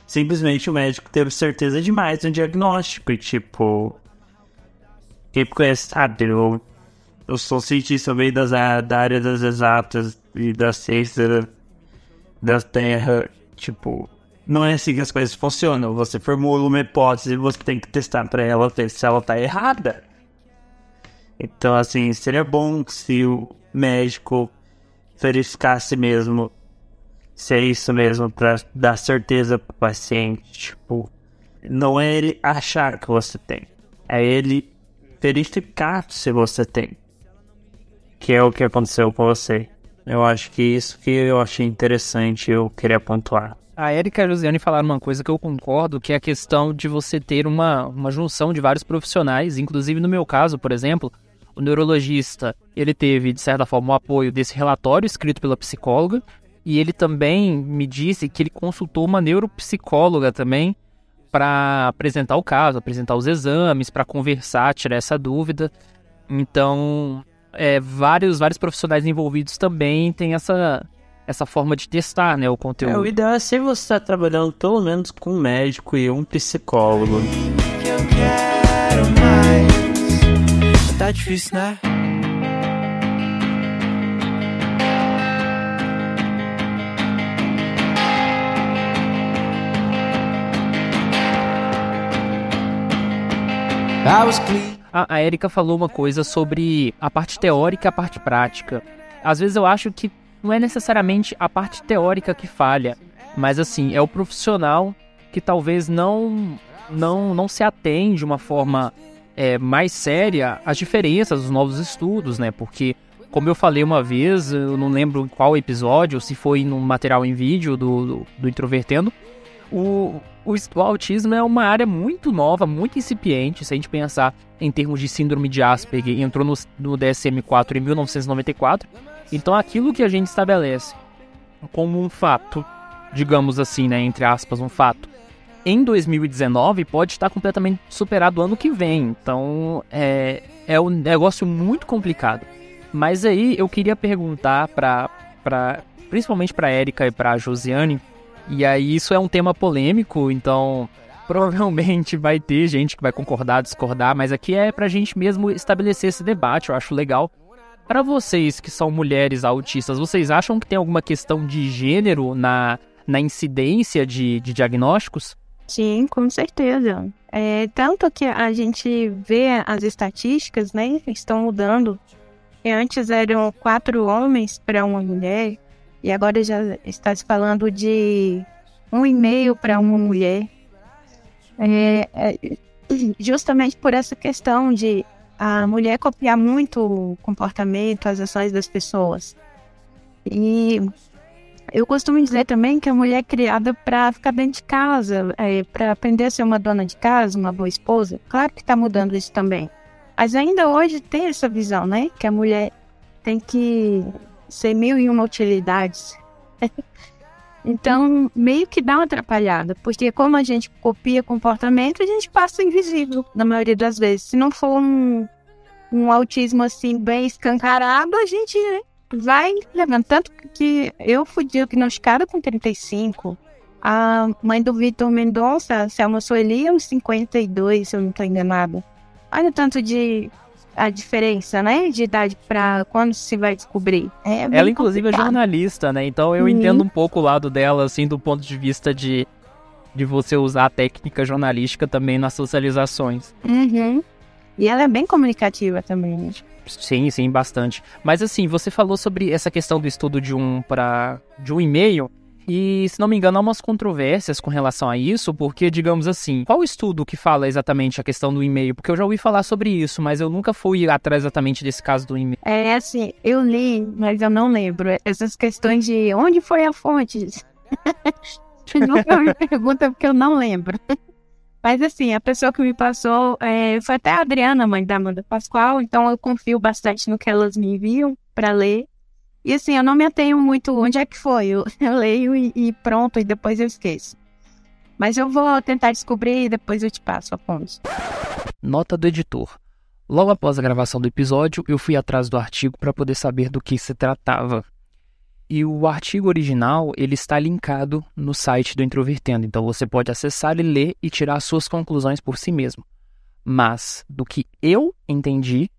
simplesmente o médico teve certeza demais no diagnóstico. E tipo, quem conhece sabe, eu sou cientista meio da área das exatas e da ciência da Terra. Tipo, não é assim que as coisas funcionam. Você formula uma hipótese e você tem que testar pra ela ver se ela tá errada. Então, assim, seria bom se o médico verificasse mesmo se é isso mesmo, pra dar certeza pro paciente. Tipo, não é ele achar que você tem, é ele verificar se você tem, que é o que aconteceu com você. Eu acho que isso que eu achei interessante, eu queria pontuar. A Érica e a Josiane falaram uma coisa que eu concordo, que é a questão de você ter uma junção de vários profissionais. Inclusive, no meu caso, por exemplo, o neurologista, ele teve, de certa forma, o apoio desse relatório escrito pela psicóloga, e ele também me disse que ele consultou uma neuropsicóloga também para apresentar o caso, apresentar os exames, para conversar, tirar essa dúvida. Então, vários profissionais envolvidos também têm essa forma de testar, né, o conteúdo. O ideal é se você está trabalhando pelo menos com um médico e um psicólogo. Eu quero mais. Tá difícil, né? A Érica falou uma coisa sobre a parte teórica e a parte prática. Às vezes eu acho que não é necessariamente a parte teórica que falha, mas assim, é o profissional que talvez não se atende de uma forma mais séria às diferenças dos novos estudos, né? Porque Como eu falei uma vez, eu não lembro qual episódio, se foi no material em vídeo do Introvertendo, o autismo é uma área muito nova, muito incipiente. Se a gente pensar em termos de síndrome de Asperger, entrou no DSM-4 em 1994. Então aquilo que a gente estabelece como um fato, digamos assim, né, entre aspas, um fato, em 2019 pode estar completamente superado ano que vem. Então é um negócio muito complicado. Mas aí eu queria perguntar principalmente para a Érica e para a Josiane, e aí isso é um tema polêmico, então provavelmente vai ter gente que vai concordar, discordar, mas aqui é pra gente mesmo estabelecer esse debate, eu acho legal. Para vocês que são mulheres autistas, vocês acham que tem alguma questão de gênero na incidência de diagnósticos? Sim, com certeza. Tanto que a gente vê as estatísticas, né, estão mudando. E antes eram 4 homens para uma mulher, e agora já está se falando de 1,5 para uma mulher. Justamente por essa questão de a mulher copiar muito o comportamento, as ações das pessoas. E eu costumo dizer também que a mulher é criada para ficar dentro de casa, para aprender a ser uma dona de casa, uma boa esposa. Claro que está mudando isso também. Mas ainda hoje tem essa visão, né? Que a mulher tem que ser 1001 utilidades. Então, meio que dá uma atrapalhada. Porque como a gente copia comportamento, a gente passa invisível, na maioria das vezes. Se não for um autismo, assim, bem escancarado, a gente vai levando. Tanto que eu fui diagnosticada com 35. A mãe do Vitor Mendonça, Selma Sueli, uns 52, se eu não estou enganada. Olha o tanto a diferença, né, de idade para quando se vai descobrir. Ela, inclusive, é jornalista, né? Então eu entendo um pouco o lado dela, assim, do ponto de vista de você usar a técnica jornalística também nas socializações. Uhum. E ela é bem comunicativa também, né? Sim, bastante. Mas, assim, você falou sobre essa questão do estudo de 1,5. E, se não me engano, há umas controvérsias com relação a isso, porque, digamos assim, qual estudo que fala exatamente a questão do e-mail? Porque eu já ouvi falar sobre isso, mas eu nunca fui atrás exatamente desse caso do e-mail. Assim, eu li, mas eu não lembro. Essas questões de onde foi a fonte? Nunca me pergunta porque eu não lembro. Mas, assim, a pessoa que me passou foi até a Adriana, mãe da Amanda Pascoal, então eu confio bastante no que elas me enviam para ler. E assim, eu não me atenho muito onde é que foi. Eu leio e pronto, e depois eu esqueço. Mas eu vou tentar descobrir e depois eu te passo a fonte. Nota do editor. Logo após a gravação do episódio, eu fui atrás do artigo para poder saber do que se tratava. E o artigo original, ele está linkado no site do Introvertendo. Então você pode acessar e ler e tirar suas conclusões por si mesmo. Mas, do que eu entendi,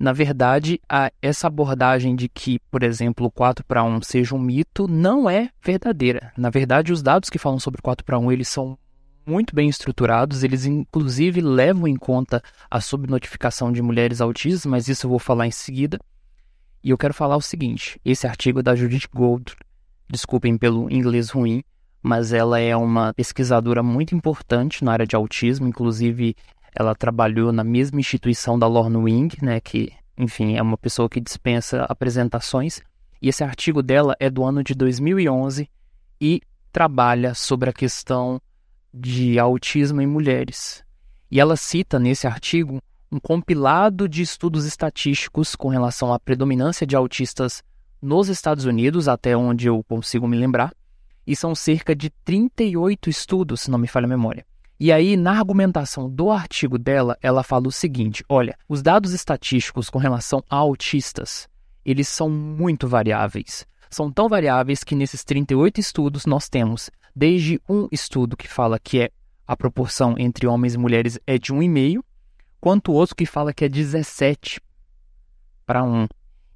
na verdade, essa abordagem de que, por exemplo, o 4:1 seja um mito não é verdadeira. Na verdade, os dados que falam sobre o 4:1, eles são muito bem estruturados, eles inclusive levam em conta a subnotificação de mulheres autistas, mas isso eu vou falar em seguida. E eu quero falar o seguinte, esse artigo é da Judith Gold, desculpem pelo inglês ruim, mas ela é uma pesquisadora muito importante na área de autismo, inclusive ela trabalhou na mesma instituição da Lorna Wing, né, que, enfim, é uma pessoa que dispensa apresentações. E esse artigo dela é do ano de 2011 e trabalha sobre a questão de autismo em mulheres. E ela cita nesse artigo um compilado de estudos estatísticos com relação à predominância de autistas nos Estados Unidos, até onde eu consigo me lembrar, e são cerca de 38 estudos, se não me falha a memória. E aí, na argumentação do artigo dela, ela fala o seguinte, olha, os dados estatísticos com relação a autistas, eles são muito variáveis. São tão variáveis que nesses 38 estudos nós temos desde um estudo que fala que a proporção entre homens e mulheres é de 1,5, quanto outro que fala que é 17:1.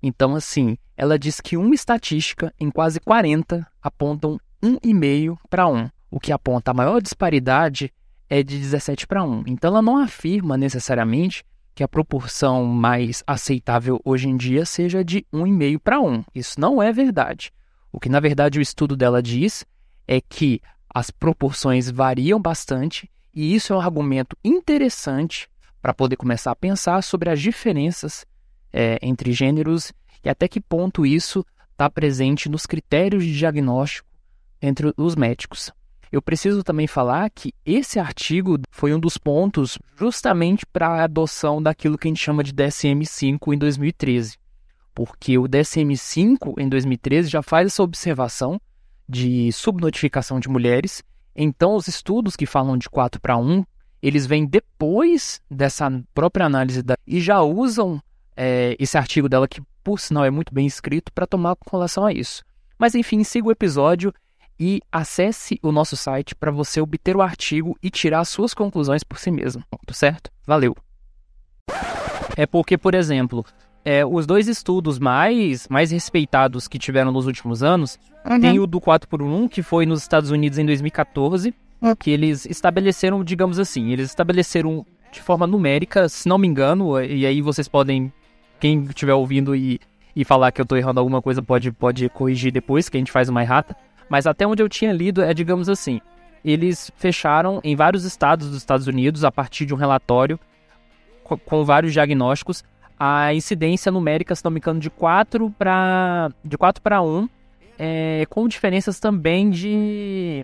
Então, assim, ela diz que uma estatística em quase 40 apontam 1,5:1, o que aponta a maior disparidade é de 17:1. Então, ela não afirma necessariamente que a proporção mais aceitável hoje em dia seja de 1,5:1. Isso não é verdade. O que, na verdade, o estudo dela diz é que as proporções variam bastante e isso é um argumento interessante para poder começar a pensar sobre as diferenças entre gêneros e até que ponto isso está presente nos critérios de diagnóstico entre os médicos. Eu preciso também falar que esse artigo foi um dos pontos justamente para a adoção daquilo que a gente chama de DSM-5 em 2013, porque o DSM-5 em 2013 já faz essa observação de subnotificação de mulheres. Então os estudos que falam de 4:1, eles vêm depois dessa própria análise e já usam esse artigo dela, que por sinal é muito bem escrito, para tomar com relação a isso. Mas enfim, siga o episódio e acesse o nosso site para você obter o artigo e tirar suas conclusões por si mesmo, certo? Valeu! É porque, por exemplo, os dois estudos mais respeitados que tiveram nos últimos anos, tem o do 4:1, que foi nos Estados Unidos em 2014, que eles estabeleceram, digamos assim, de forma numérica, se não me engano, e aí vocês podem, quem estiver ouvindo e falar que eu estou errando alguma coisa, pode corrigir depois, que a gente faz uma errata. Mas até onde eu tinha lido digamos assim, eles fecharam em vários estados dos Estados Unidos, a partir de um relatório com vários diagnósticos, a incidência numérica, se não me engano, de 4:1, com diferenças também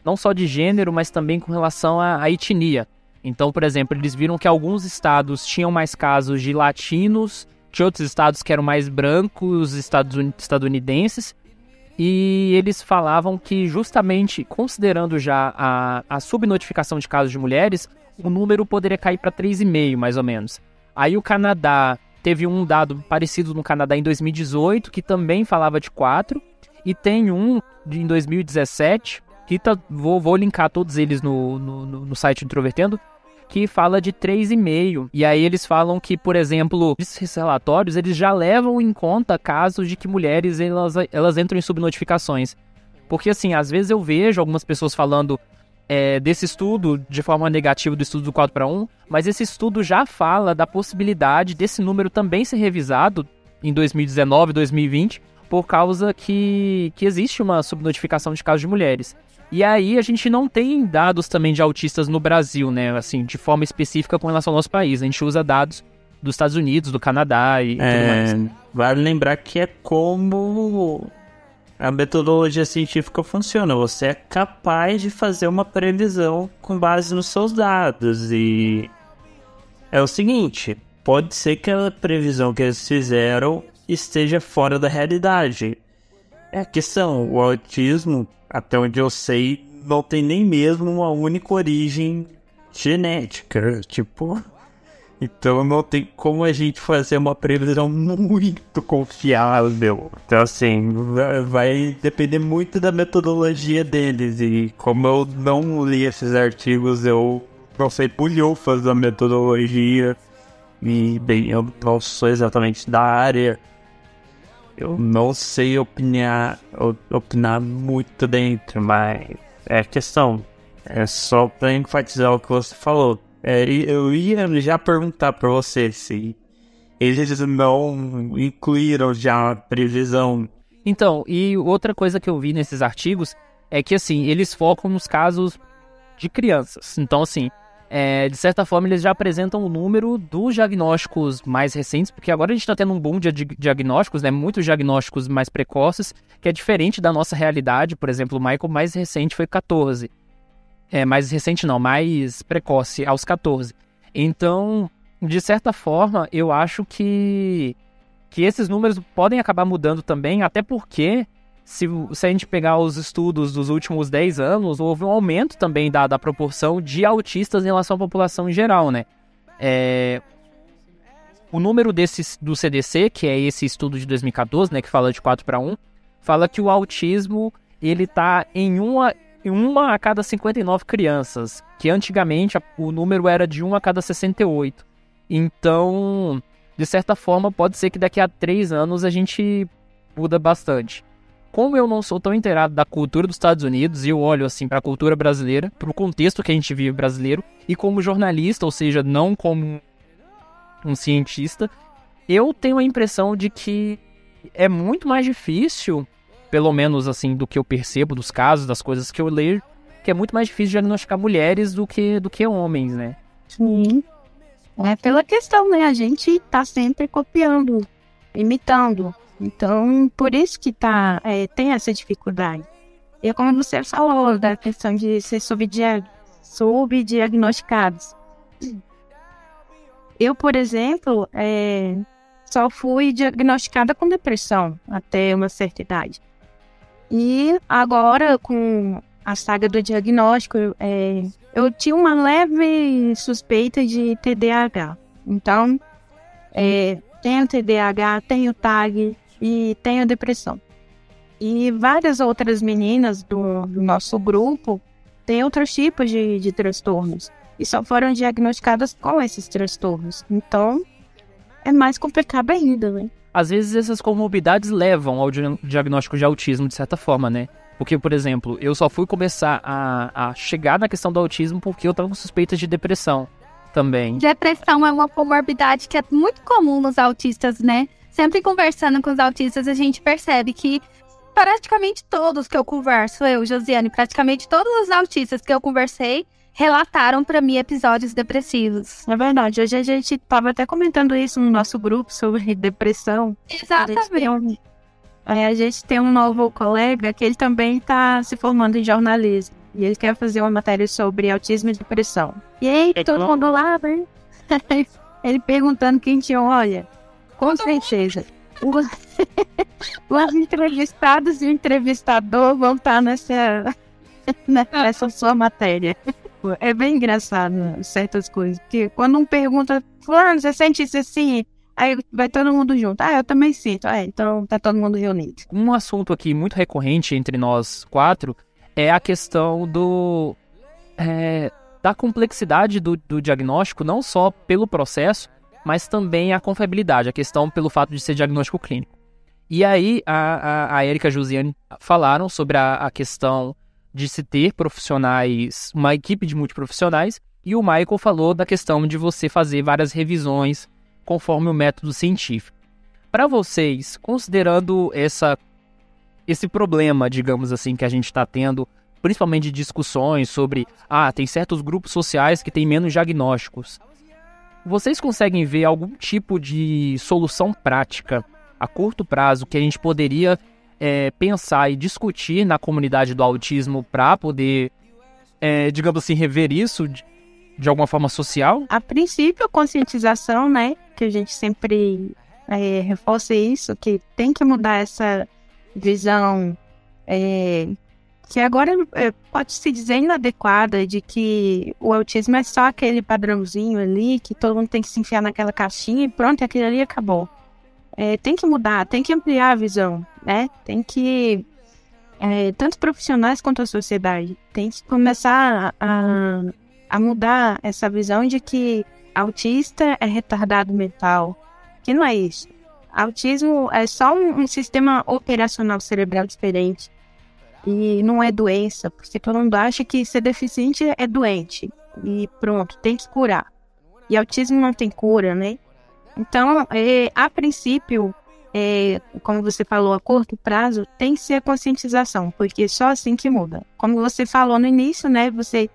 não só de gênero, mas também com relação à etnia. Então, por exemplo, eles viram que alguns estados tinham mais casos de latinos, de outros estados que eram mais brancos, estadunidenses, e eles falavam que, justamente considerando já a subnotificação de casos de mulheres, o número poderia cair para 3,5, mais ou menos. Aí o Canadá teve um dado parecido no Canadá em 2018, que também falava de 4, e tem um em 2017, que vou linkar todos eles no site Introvertendo, que fala de 3,5. E aí eles falam que, por exemplo, esses relatórios, eles já levam em conta casos de que mulheres elas entram em subnotificações. Porque, assim, às vezes eu vejo algumas pessoas falando desse estudo de forma negativa, do estudo do 4:1, mas esse estudo já fala da possibilidade desse número também ser revisado em 2019, 2020, por causa que existe uma subnotificação de casos de mulheres. E aí a gente não tem dados também de autistas no Brasil, né, assim, de forma específica com relação ao nosso país. A gente usa dados dos Estados Unidos, do Canadá e tudo mais. Vale lembrar que é como a metodologia científica funciona. Você é capaz de fazer uma previsão com base nos seus dados. E é o seguinte, pode ser que a previsão que eles fizeram esteja fora da realidade. É a questão, o autismo, até onde eu sei, não tem nem mesmo uma única origem genética, então não tem como a gente fazer uma previsão muito confiável. Então, assim, vai depender muito da metodologia deles, e como eu não li esses artigos, eu não sei bulhufas da metodologia, e bem, eu não sou exatamente da área. Eu não sei opinar muito dentro, mas é questão. É só pra enfatizar o que você falou. Eu ia já perguntar pra você se eles não incluíram já a previsão. Então, e outra coisa que eu vi nesses artigos é que, assim, eles focam nos casos de crianças. Então, assim, de certa forma, eles já apresentam o número dos diagnósticos mais recentes, porque agora a gente está tendo um boom de diagnósticos, né? Muitos diagnósticos mais precoces, que é diferente da nossa realidade. Por exemplo, o Michael mais recente foi 14. Mais recente não, mais precoce, aos 14. Então, de certa forma, eu acho que esses números podem acabar mudando também, até porque se a gente pegar os estudos dos últimos 10 anos, houve um aumento também da proporção de autistas em relação à população em geral, né? O número do CDC, que é esse estudo de 2014, né, que fala de 4:1, fala que o autismo, ele tá em uma a cada 59 crianças, que antigamente o número era de 1 a cada 68. Então, de certa forma, pode ser que daqui a 3 anos a gente muda bastante. Como eu não sou tão inteirado da cultura dos Estados Unidos, e eu olho assim para a cultura brasileira, para o contexto que a gente vive brasileiro, e como jornalista, ou seja, não como um cientista, eu tenho a impressão de que é muito mais difícil, pelo menos assim do que eu percebo dos casos, das coisas que eu leio, que é muito mais difícil diagnosticar mulheres do que homens, né? Sim. É pela questão, né? A gente tá sempre copiando imitando. Então, por isso que tem essa dificuldade. E é como você falou, da questão de ser subdiagnosticados. Eu, por exemplo, só fui diagnosticada com depressão até uma certa idade. E agora, com a saga do diagnóstico, eu tinha uma leve suspeita de TDAH. Então, tenho TDAH, tenho TAG e tenho depressão. E várias outras meninas do nosso grupo têm outros tipos de transtornos. E só foram diagnosticadas com esses transtornos. Então, é mais complicado ainda, né? Às vezes essas comorbidades levam ao diagnóstico de autismo, de certa forma, né? Porque, por exemplo, eu só fui começar a chegar na questão do autismo porque eu tava com suspeita de depressão também. Depressão é uma comorbidade que é muito comum nos autistas, né? Sempre conversando com os autistas, a gente percebe que praticamente todos que eu converso, Josiane, praticamente todos os autistas que eu conversei relataram para mim episódios depressivos. É verdade, hoje a gente estava até comentando isso no nosso grupo sobre depressão. Exatamente. A gente tem um novo colega que ele também está se formando em jornalismo. E ele quer fazer uma matéria sobre autismo e depressão. E aí, todo mundo lá, né? Ele perguntando quem tinha, olha, com certeza. Os entrevistados e o entrevistador vão estar nessa sua matéria. É bem engraçado, certas coisas. Porque quando um pergunta, fulano, você sente isso assim? Aí vai todo mundo junto. Eu também sinto. Então tá todo mundo reunido. Um assunto aqui muito recorrente entre nós 4 é a questão da complexidade do diagnóstico, não só pelo processo, mas também a confiabilidade, a questão pelo fato de ser diagnóstico clínico. E aí a Érica e a Josiane falaram sobre a questão de se ter profissionais, uma equipe de multiprofissionais, e o Michael falou da questão de você fazer várias revisões conforme o método científico. Para vocês, considerando esse problema, digamos assim, que a gente está tendo, principalmente de discussões sobre, tem certos grupos sociais que têm menos diagnósticos, vocês conseguem ver algum tipo de solução prática a curto prazo que a gente poderia pensar e discutir na comunidade do autismo para poder, digamos assim, rever isso de alguma forma social? A princípio, a conscientização, né? Que a gente sempre reforça isso, que tem que mudar essa visão que agora pode-se dizer inadequada de que o autismo é só aquele padrãozinho ali, que todo mundo tem que se enfiar naquela caixinha e pronto, aquilo ali acabou. Tem que mudar, tem que ampliar a visão, né? Tem que, tanto profissionais quanto a sociedade, tem que começar a mudar essa visão de que autista é retardado mental, que não é isso. Autismo é só um sistema operacional cerebral diferente e não é doença, porque todo mundo acha que ser deficiente é doente e pronto, tem que curar. E autismo não tem cura, né? Então, a princípio, como você falou, a curto prazo, tem que ser a conscientização, porque só assim que muda. Como você falou no início, né, você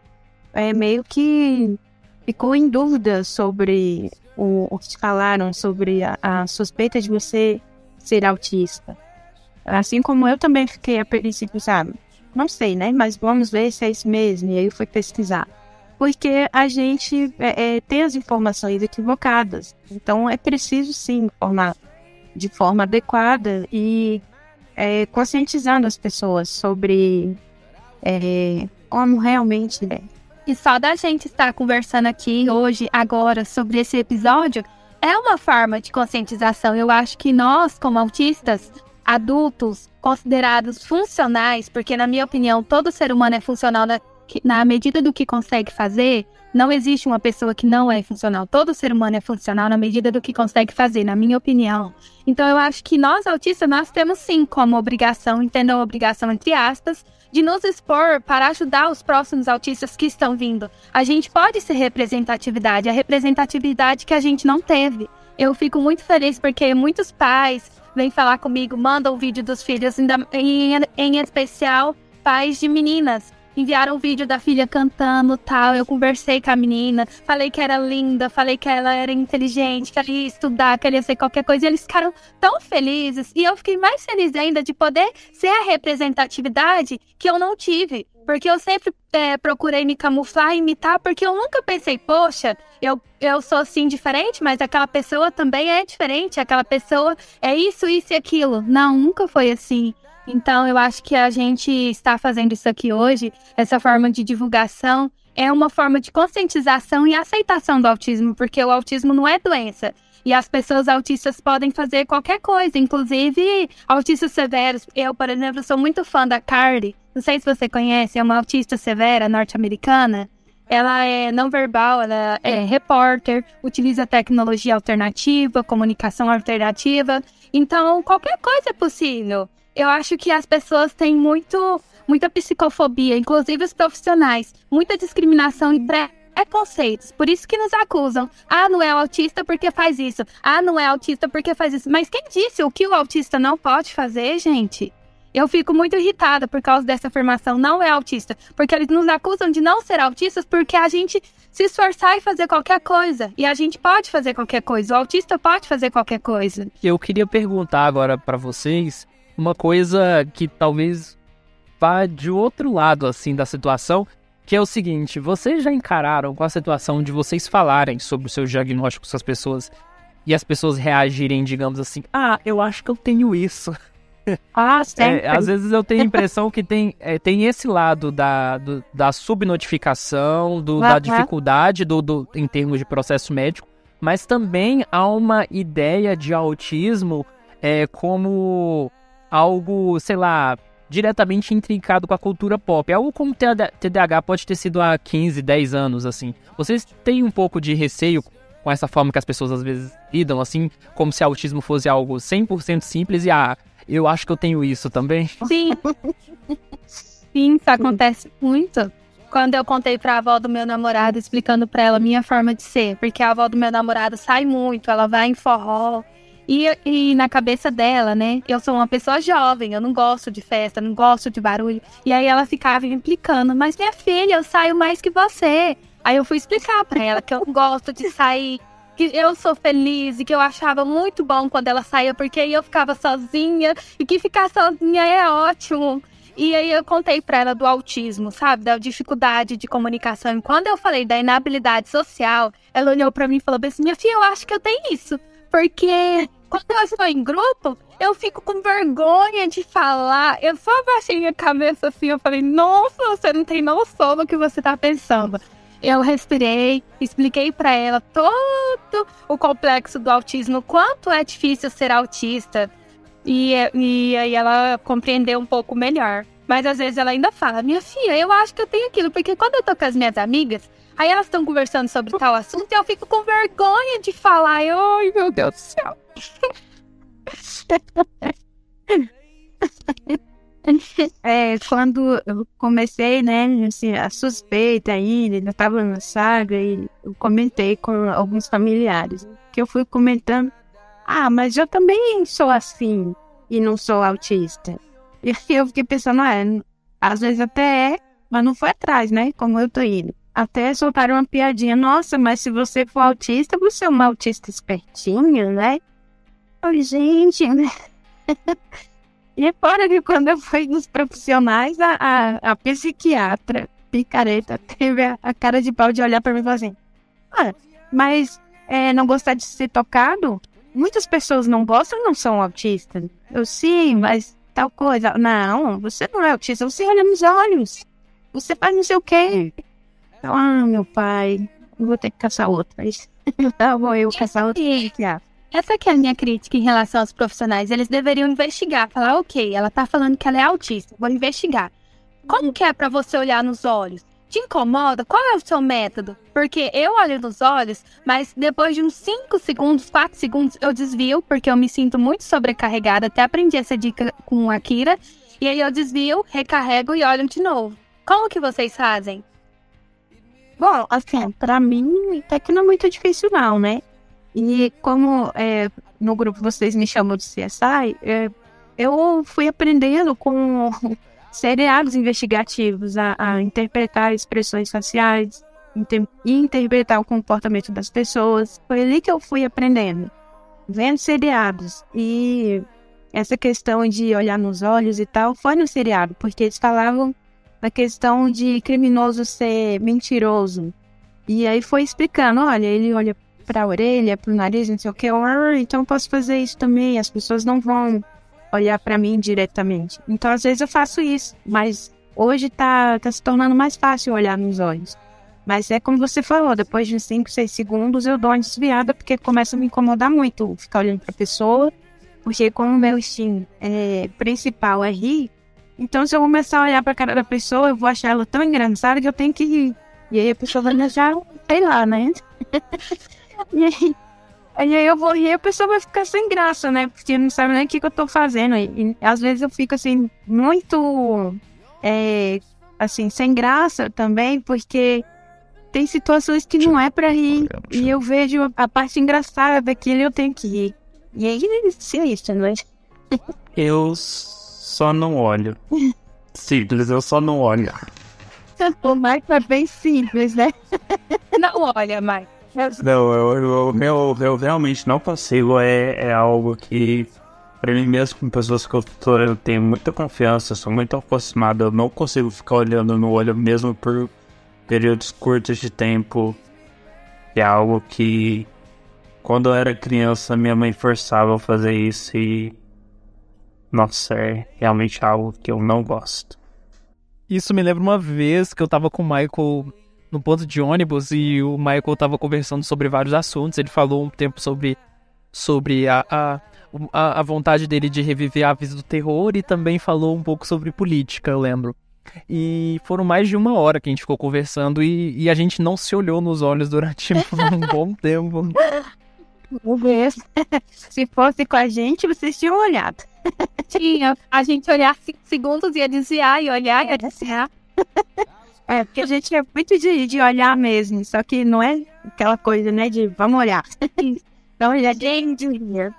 meio que ficou em dúvida sobre o que te falaram, sobre a suspeita de você ser autista. Assim como eu também fiquei a princípio, sabe? Não sei, né, mas vamos ver se é isso mesmo, e aí eu fui pesquisar. Porque a gente tem as informações equivocadas. Então, é preciso, sim, informar de forma adequada e conscientizando as pessoas sobre como realmente é. E só da gente estar conversando aqui hoje, agora, sobre esse episódio, é uma forma de conscientização. Eu acho que nós, como autistas, adultos, considerados funcionais, porque, na minha opinião, todo ser humano é funcional na medida do que consegue fazer. Não existe uma pessoa que não é funcional. Todo ser humano é funcional na medida do que consegue fazer, na minha opinião. Então, eu acho que nós, autistas, nós temos sim como obrigação, entendam a obrigação entre aspas, de nos expor para ajudar os próximos autistas que estão vindo. A gente pode ser representatividade, a representatividade que a gente não teve. Eu fico muito feliz porque muitos pais vêm falar comigo, mandam o vídeo dos filhos, em especial pais de meninas, enviaram um vídeo da filha cantando, tal. Eu conversei com a menina, falei que era linda, falei que ela era inteligente, que ela ia estudar, que ela ia ser qualquer coisa. E eles ficaram tão felizes. E eu fiquei mais feliz ainda de poder ser a representatividade que eu não tive. Porque eu sempre procurei me camuflar e imitar, porque eu nunca pensei, poxa, eu sou assim diferente, mas aquela pessoa também é diferente, aquela pessoa é isso e aquilo. Não, nunca foi assim. Então, eu acho que a gente está fazendo isso aqui hoje, essa forma de divulgação, é uma forma de conscientização e aceitação do autismo, porque o autismo não é doença. E as pessoas autistas podem fazer qualquer coisa, inclusive autistas severos. Eu, por exemplo, sou muito fã da Carly. Não sei se você conhece, é uma autista severa norte-americana. Ela é não verbal, ela é repórter, utiliza tecnologia alternativa, comunicação alternativa. Então, qualquer coisa é possível. Eu acho que as pessoas têm muita psicofobia, inclusive os profissionais, muita discriminação e preconceitos. Por isso que nos acusam. Ah, não é autista porque faz isso. Ah, não é autista porque faz isso. Mas quem disse o que o autista não pode fazer, gente? Eu fico muito irritada por causa dessa afirmação, não é autista. Porque eles nos acusam de não ser autistas porque a gente se esforçar e fazer qualquer coisa. E a gente pode fazer qualquer coisa. O autista pode fazer qualquer coisa. Eu queria perguntar agora pra vocês uma coisa que talvez vá de outro lado, assim, da situação, que é o seguinte: vocês já encararam com a situação de vocês falarem sobre os seus diagnósticos com as pessoas e as pessoas reagirem, digamos assim, ah, eu acho que eu tenho isso. Sempre. Às vezes eu tenho a impressão que tem esse lado da subnotificação, da dificuldade em termos de processo médico, mas também há uma ideia de autismo como algo, sei lá, diretamente intrincado com a cultura pop. Algo como TDAH pode ter sido há 15, 10 anos, assim. Vocês têm um pouco de receio com essa forma que as pessoas às vezes lidam, assim, como se autismo fosse algo 100% simples e, eu acho que eu tenho isso também? Sim. Sim, isso acontece muito. Quando eu contei pra avó do meu namorado, explicando pra ela a minha forma de ser, porque a avó do meu namorado sai muito, ela vai em forró. E na cabeça dela, né, eu sou uma pessoa jovem, eu não gosto de festa, não gosto de barulho. E aí ela ficava me implicando, mas minha filha, eu saio mais que você. Aí eu fui explicar pra ela que eu não gosto de sair, que eu sou feliz e que eu achava muito bom quando ela saía, porque aí eu ficava sozinha e que ficar sozinha é ótimo. E aí eu contei pra ela do autismo, sabe, da dificuldade de comunicação. E quando eu falei da inabilidade social, ela olhou pra mim e falou assim, minha filha, eu acho que eu tenho isso. Porque quando eu estou em grupo, eu fico com vergonha de falar. Eu só abaixei minha cabeça assim, eu falei, nossa, você não tem noção do que você tá pensando. Eu respirei, expliquei pra ela todo o complexo do autismo, quanto é difícil ser autista. E aí ela compreendeu um pouco melhor. Mas às vezes ela ainda fala, minha filha, eu acho que eu tenho aquilo. Porque quando eu tô com as minhas amigas, aí elas estão conversando sobre tal assunto e eu fico com vergonha de falar. Ai, meu Deus do céu. Quando eu comecei, né, assim, a suspeita ainda estava na saga, e eu comentei com alguns familiares, que eu fui comentando, mas eu também sou assim e não sou autista. E eu fiquei pensando, às vezes até mas não foi atrás, né, como eu tô indo. Até soltaram uma piadinha, nossa, mas se você for autista, você é uma autista espertinha, né? Oi, gente, né? E fora que quando eu fui nos profissionais, a psiquiatra, picareta, teve a cara de pau de olhar pra mim e falar assim, mas não gostar de ser tocado? Muitas pessoas não gostam e não são autistas. Eu, sim, mas tal coisa. Não, você não é autista, você olha nos olhos. Você faz não sei o quê. Então, meu pai, eu vou ter que caçar outra. Então, vou eu caçar outra psiquiatra. Essa que é a minha crítica em relação aos profissionais. Eles deveriam investigar, falar, ok, ela tá falando que ela é autista, vou investigar. Como que é pra você olhar nos olhos? Te incomoda? Qual é o seu método? Porque eu olho nos olhos, mas depois de uns 5 segundos, 4 segundos, eu desvio, porque eu me sinto muito sobrecarregada. Até aprendi essa dica com a Kira. E aí eu desvio, recarrego e olho de novo. Como que vocês fazem? Bom, assim, pra mim, até que não é muito difícil não, né? E como no grupo vocês me chamam de CSI, eu fui aprendendo com seriados investigativos, a interpretar expressões faciais, interpretar o comportamento das pessoas. Foi ali que eu fui aprendendo, vendo seriados. E essa questão de olhar nos olhos e tal, foi no seriado, porque eles falavam da questão de criminoso ser mentiroso. E aí foi explicando, olha, ele olha pra orelha, pro nariz, não sei o que, então eu posso fazer isso também, as pessoas não vão olhar pra mim diretamente. Então, às vezes eu faço isso, mas hoje tá se tornando mais fácil olhar nos olhos. Mas é como você falou, depois de 5, 6 segundos eu dou uma desviada, porque começa a me incomodar muito ficar olhando pra pessoa, porque como o meu instinto principal é rir, então se eu começar a olhar pra cara da pessoa, eu vou achar ela tão engraçada que eu tenho que rir. E aí a pessoa vai me achar, sei lá, né? E aí eu vou rir e a pessoa vai ficar sem graça, né? Porque não sabe nem o que eu tô fazendo. E às vezes eu fico assim, muito assim, sem graça também, porque tem situações que não é pra rir. E eu vejo a parte engraçada daquilo e eu tenho que rir. E aí é isso, não é? Eu só não olho. Simples, eu só não olho. O Mike é bem simples, né? Não olha, Mike. Não, eu realmente não consigo. É algo que, pra mim mesmo, com pessoas que eu tenho muita confiança, sou muito aproximado, eu não consigo ficar olhando no olho mesmo por períodos curtos de tempo. É algo que, quando eu era criança, minha mãe forçava a fazer isso e, nossa, é realmente algo que eu não gosto. Isso me lembra uma vez que eu tava com o Michael no ponto de ônibus e o Michael tava conversando sobre vários assuntos. Ele falou um tempo sobre a vontade dele de reviver Aves do Terror e também falou um pouco sobre política, eu lembro. E foram mais de 1 hora que a gente ficou conversando e a gente não se olhou nos olhos durante um bom tempo. Se fosse com a gente, vocês tinham olhado. Tinha. A gente olhar 5 segundos, ia desviar, e olhar, ia desviar. Porque a gente é muito de olhar mesmo, só que não é aquela coisa, né, de vamos olhar. Então, gente,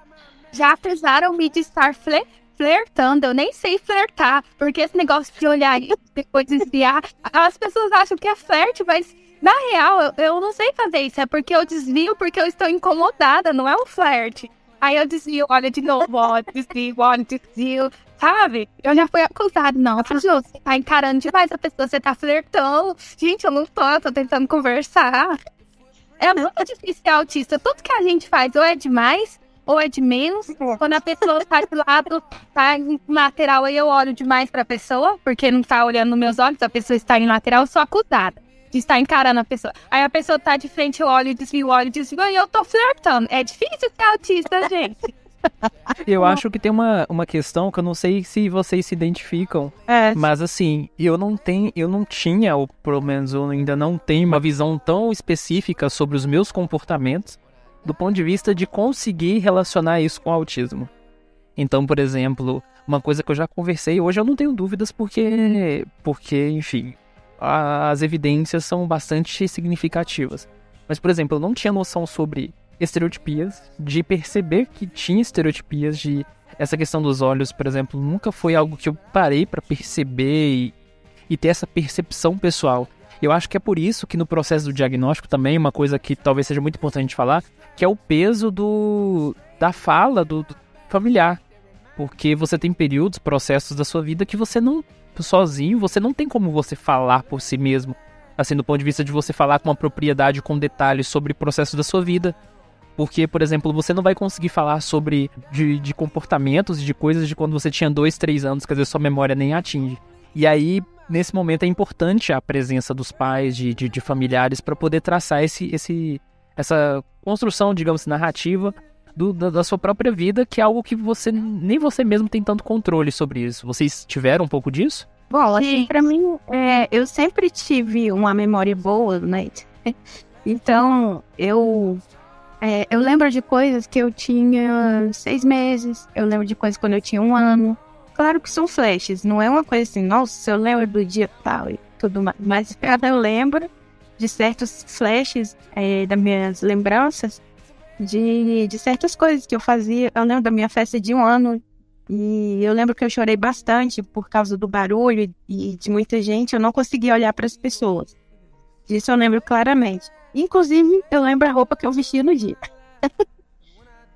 já acusaram-me de estar flertando, eu nem sei flertar, porque esse negócio de olhar e depois desviar, as pessoas acham que é flerte, mas na real, eu não sei fazer isso, é porque eu desvio, porque eu estou incomodada, não é um flerte. Aí eu desvio, olha de novo, olha, desvio, sabe? Eu já fui acusada, não, você tá encarando demais a pessoa, você tá flertando. Gente, eu não tô tentando conversar. É muito difícil ser autista, tudo que a gente faz ou é demais, ou é de menos. Quando a pessoa tá de lado, tá em lateral, aí eu olho demais pra pessoa, porque não tá olhando nos meus olhos, a pessoa está em lateral, eu sou acusada de estar encarando a pessoa. Aí a pessoa tá de frente, eu olho, desvio, e eu tô flertando. É difícil ser autista, gente. Eu acho que tem uma questão que eu não sei se vocês se identificam, mas assim, eu não tinha, ou pelo menos eu ainda não tenho uma visão tão específica sobre os meus comportamentos do ponto de vista de conseguir relacionar isso com o autismo. Então, por exemplo, uma coisa que eu já conversei, hoje eu não tenho dúvidas porque enfim, as evidências são bastante significativas. Mas, por exemplo, eu não tinha noção sobre estereotipias, de perceber que tinha estereotipias, de essa questão dos olhos, por exemplo, nunca foi algo que eu parei para perceber e ter essa percepção pessoal. Eu acho que é por isso que no processo do diagnóstico também, uma coisa que talvez seja muito importante falar, que é o peso da fala do familiar. Porque você tem períodos, processos da sua vida que você não, sozinho, você não tem como você falar por si mesmo. Assim, do ponto de vista de você falar com uma propriedade, com detalhes sobre processos da sua vida. Porque, por exemplo, você não vai conseguir falar sobre de comportamentos, de coisas de quando você tinha 2, 3 anos, quer dizer, sua memória nem atinge. E aí, nesse momento, é importante a presença dos pais, de familiares, para poder traçar essa construção, digamos, narrativa da sua própria vida, que é algo que nem você mesmo tem tanto controle sobre isso. Vocês tiveram um pouco disso? Bom, assim, pra mim, eu sempre tive uma memória boa, né? Então, eu lembro de coisas que eu tinha 6 meses, eu lembro de coisas quando eu tinha 1 ano. Claro que são flashes, não é uma coisa assim, nossa, eu lembro do dia tal e tudo mais. Mas eu lembro de certos flashes das minhas lembranças de certas coisas que eu fazia. Eu lembro da minha festa de 1 ano, E eu lembro que eu chorei bastante por causa do barulho e de muita gente. Eu não conseguia olhar para as pessoas. Disso eu lembro claramente. Inclusive, eu lembro a roupa que eu vestia no dia.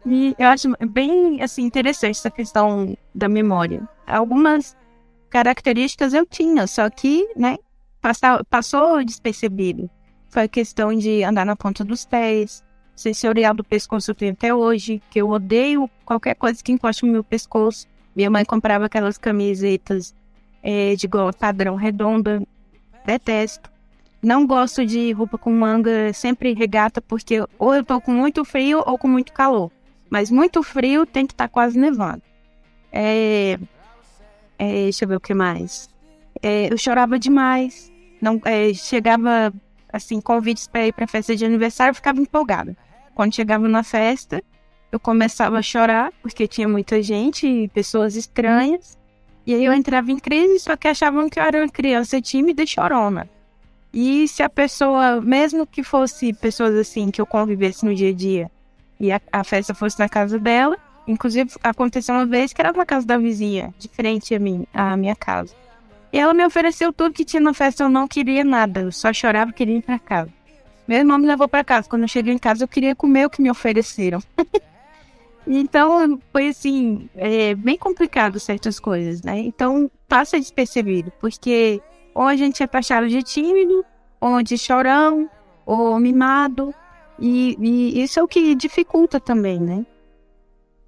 E eu acho bem, assim, interessante essa questão da memória. Algumas características eu tinha, só que, né, passou despercebido. Foi a questão de andar na ponta dos pés, sensorial do pescoço eu tenho até hoje, que eu odeio qualquer coisa que encoste no meu pescoço. Minha mãe comprava aquelas camisetas de gola padrão redonda, detesto. Não gosto de roupa com manga, sempre regata, porque ou eu tô com muito frio ou com muito calor. Mas muito frio tem que estar quase nevando. Deixa eu ver o que mais. Eu chorava demais. Não, chegava, assim, convites para ir para festa de aniversário, eu ficava empolgada. Quando chegava na festa, eu começava a chorar, porque tinha muita gente, pessoas estranhas. E aí eu entrava em crise, só que achavam que eu era uma criança tímida e chorona. E se a pessoa, mesmo que fosse pessoas assim, que eu convivesse no dia a dia, e a festa fosse na casa dela, inclusive aconteceu uma vez que era na casa da vizinha, de frente à minha casa. E ela me ofereceu tudo que tinha na festa, eu não queria nada, eu só chorava e queria ir pra casa. Meu irmão me levou pra casa, quando eu cheguei em casa eu queria comer o que me ofereceram. Então foi assim, bem complicado certas coisas, né? Então passa despercebido, porque ou a gente é taxado de tímido, ou de chorão, ou mimado, e isso é o que dificulta também, né?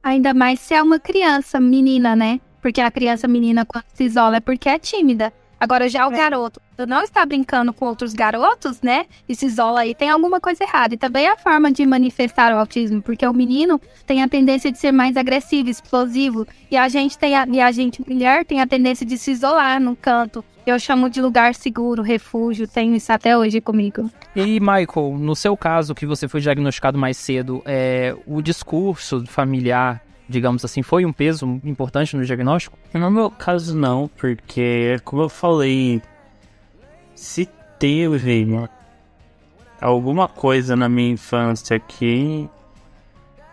Ainda mais se é uma criança menina, né? Porque a criança menina, quando se isola, é porque é tímida. Agora, já o garoto, não está brincando com outros garotos, né? E se isola aí, tem alguma coisa errada. E também a forma de manifestar o autismo, porque o menino tem a tendência de ser mais agressivo, explosivo. E a gente, mulher, tem a tendência de se isolar no canto. Eu chamo de lugar seguro, refúgio, tenho isso até hoje comigo. E, Michael, no seu caso, que você foi diagnosticado mais cedo, o discurso familiar, digamos assim, foi um peso importante no diagnóstico? No meu caso, não, porque, como eu falei, se teve alguma coisa na minha infância que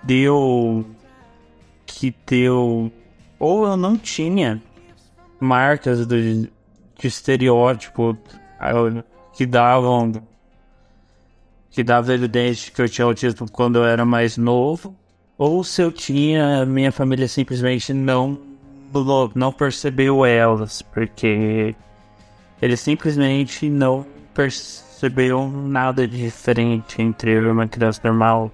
deu, ou eu não tinha marcas de estereótipo que dava evidência de que eu tinha autismo quando eu era mais novo, ou se eu tinha, minha família simplesmente não percebeu elas, porque eles simplesmente não perceberam nada de diferente entre eu e uma criança normal.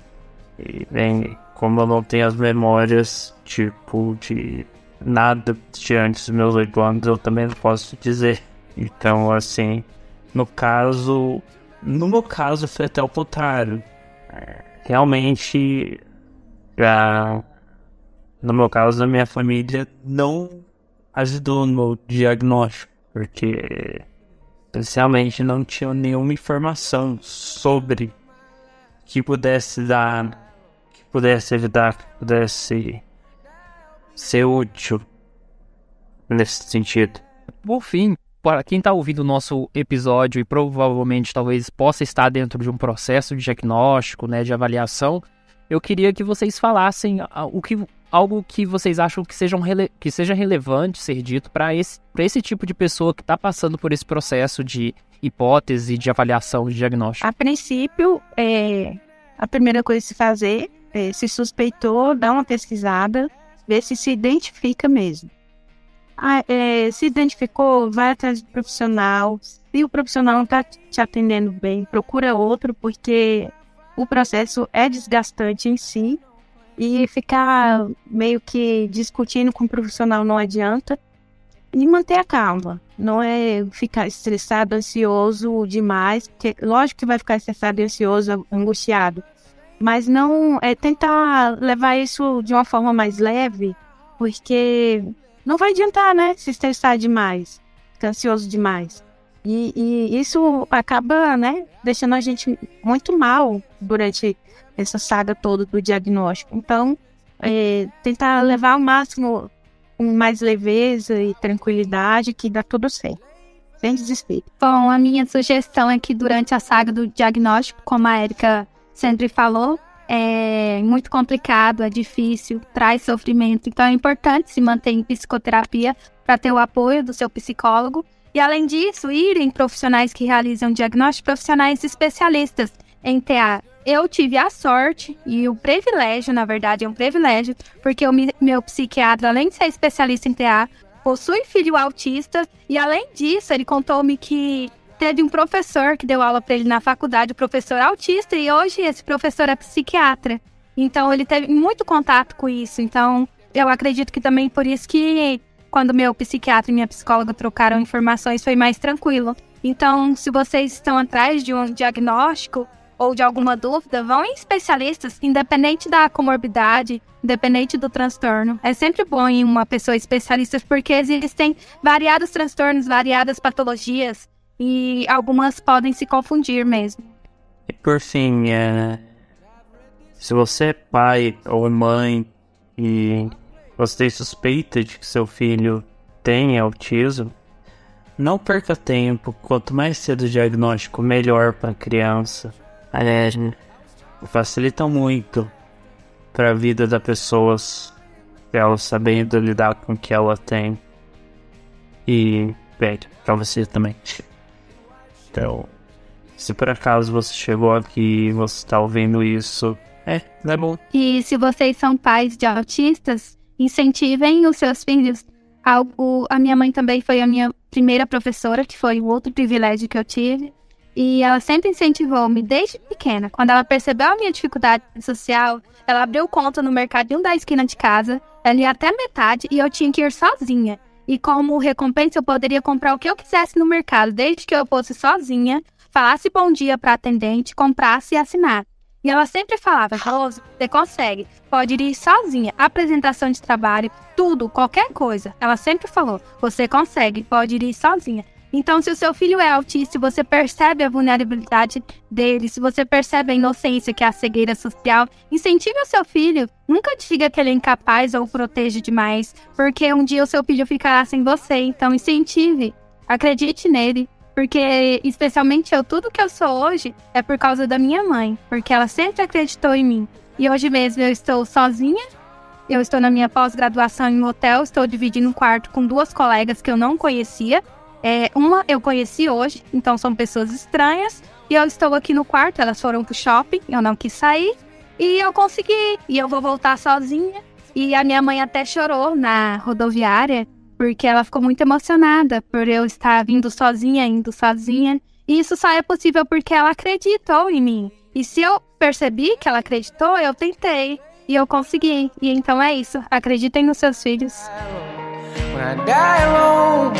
E bem, como eu não tenho as memórias, tipo, de nada de antes dos meus 8 anos, eu também não posso dizer. Então, assim, no meu caso foi até o contrário. Realmente, no meu caso, a minha família não ajudou no meu diagnóstico, porque eles realmente não tinham nenhuma informação sobre que pudesse dar, que pudesse ajudar, que pudesse ser útil nesse sentido. Por fim, para quem está ouvindo o nosso episódio e provavelmente talvez possa estar dentro de um processo de diagnóstico, né, de avaliação, eu queria que vocês falassem algo que vocês acham que seja relevante ser dito para esse tipo de pessoa que está passando por esse processo de hipótese, de avaliação, de diagnóstico. A princípio, a primeira coisa a se fazer se suspeitou, dá uma pesquisada, ver se identifica mesmo. Se identificou, vai atrás do profissional. Se o profissional não está te atendendo bem, procura outro, porque o processo é desgastante em si. E ficar meio que discutindo com o profissional não adianta. E manter a calma. Não é ficar estressado, ansioso demais. Porque lógico que vai ficar estressado, ansioso, angustiado. Mas não tentar levar isso de uma forma mais leve. Porque não vai adiantar, né? Se estressar demais. Ficar ansioso demais. E isso acaba, né, deixando a gente muito mal durante essa saga toda do diagnóstico. Então, tentar levar ao máximo com mais leveza e tranquilidade, que dá tudo certo, sem desespero. Bom, a minha sugestão é que durante a saga do diagnóstico, como a Erika sempre falou, é muito complicado, é difícil, traz sofrimento. Então é importante se manter em psicoterapia para ter o apoio do seu psicólogo. E além disso, ir em profissionais que realizam diagnóstico, profissionais especialistas em TA. Eu tive a sorte e o privilégio, na verdade é um privilégio, porque o meu psiquiatra, além de ser especialista em TA, possui filho autista. E além disso, ele contou-me que teve um professor que deu aula para ele na faculdade, o professor autista, e hoje esse professor é psiquiatra. Então ele teve muito contato com isso. Então eu acredito que também por isso que quando meu psiquiatra e minha psicóloga trocaram informações foi mais tranquilo. Então se vocês estão atrás de um diagnóstico ou de alguma dúvida, vão em especialistas, independente da comorbidade, independente do transtorno. É sempre bom ir em uma pessoa especialista porque existem variados transtornos, variadas patologias, e algumas podem se confundir mesmo. E por fim, se você é pai ou mãe e você tem suspeita de que seu filho tem autismo, não perca tempo. Quanto mais cedo o diagnóstico, melhor para a criança. Facilita muito para a vida da pessoa, ela sabendo lidar com o que ela tem. E, para você também. Então, se por acaso você chegou aqui e você está ouvindo isso, não é bom. E se vocês são pais de autistas, incentivem os seus filhos. A minha mãe também foi a minha primeira professora, que foi um outro privilégio que eu tive. E ela sempre incentivou-me desde pequena. Quando ela percebeu a minha dificuldade social, ela abriu conta no mercadinho da esquina de casa. Ela ia até metade e eu tinha que ir sozinha. E como recompensa eu poderia comprar o que eu quisesse no mercado, desde que eu fosse sozinha, falasse bom dia para a atendente, comprasse e assinasse. E ela sempre falava: Rose, você consegue, pode ir sozinha, apresentação de trabalho, tudo, qualquer coisa. Ela sempre falou: você consegue, pode ir sozinha. Então, se o seu filho é autista, você percebe a vulnerabilidade dele, se você percebe a inocência, que é a cegueira social, incentive o seu filho. Nunca diga que ele é incapaz ou proteja demais, porque um dia o seu filho ficará sem você. Então, incentive, acredite nele, porque especialmente tudo que eu sou hoje é por causa da minha mãe, porque ela sempre acreditou em mim. E hoje mesmo eu estou sozinha, eu estou na minha pós-graduação em um hotel, estou dividindo um quarto com 2 colegas que eu não conhecia. Uma eu conheci hoje, então são pessoas estranhas, e eu estou aqui no quarto, elas foram pro shopping, eu não quis sair, e eu consegui, e eu vou voltar sozinha. E a minha mãe até chorou na rodoviária, porque ela ficou muito emocionada por eu estar indo sozinha, e isso só é possível porque ela acreditou em mim. E se eu percebi que ela acreditou, eu tentei, e eu consegui. E então é isso, acreditem nos seus filhos. When I die alone,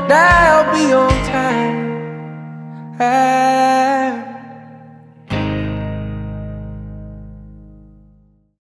die I'll be on time.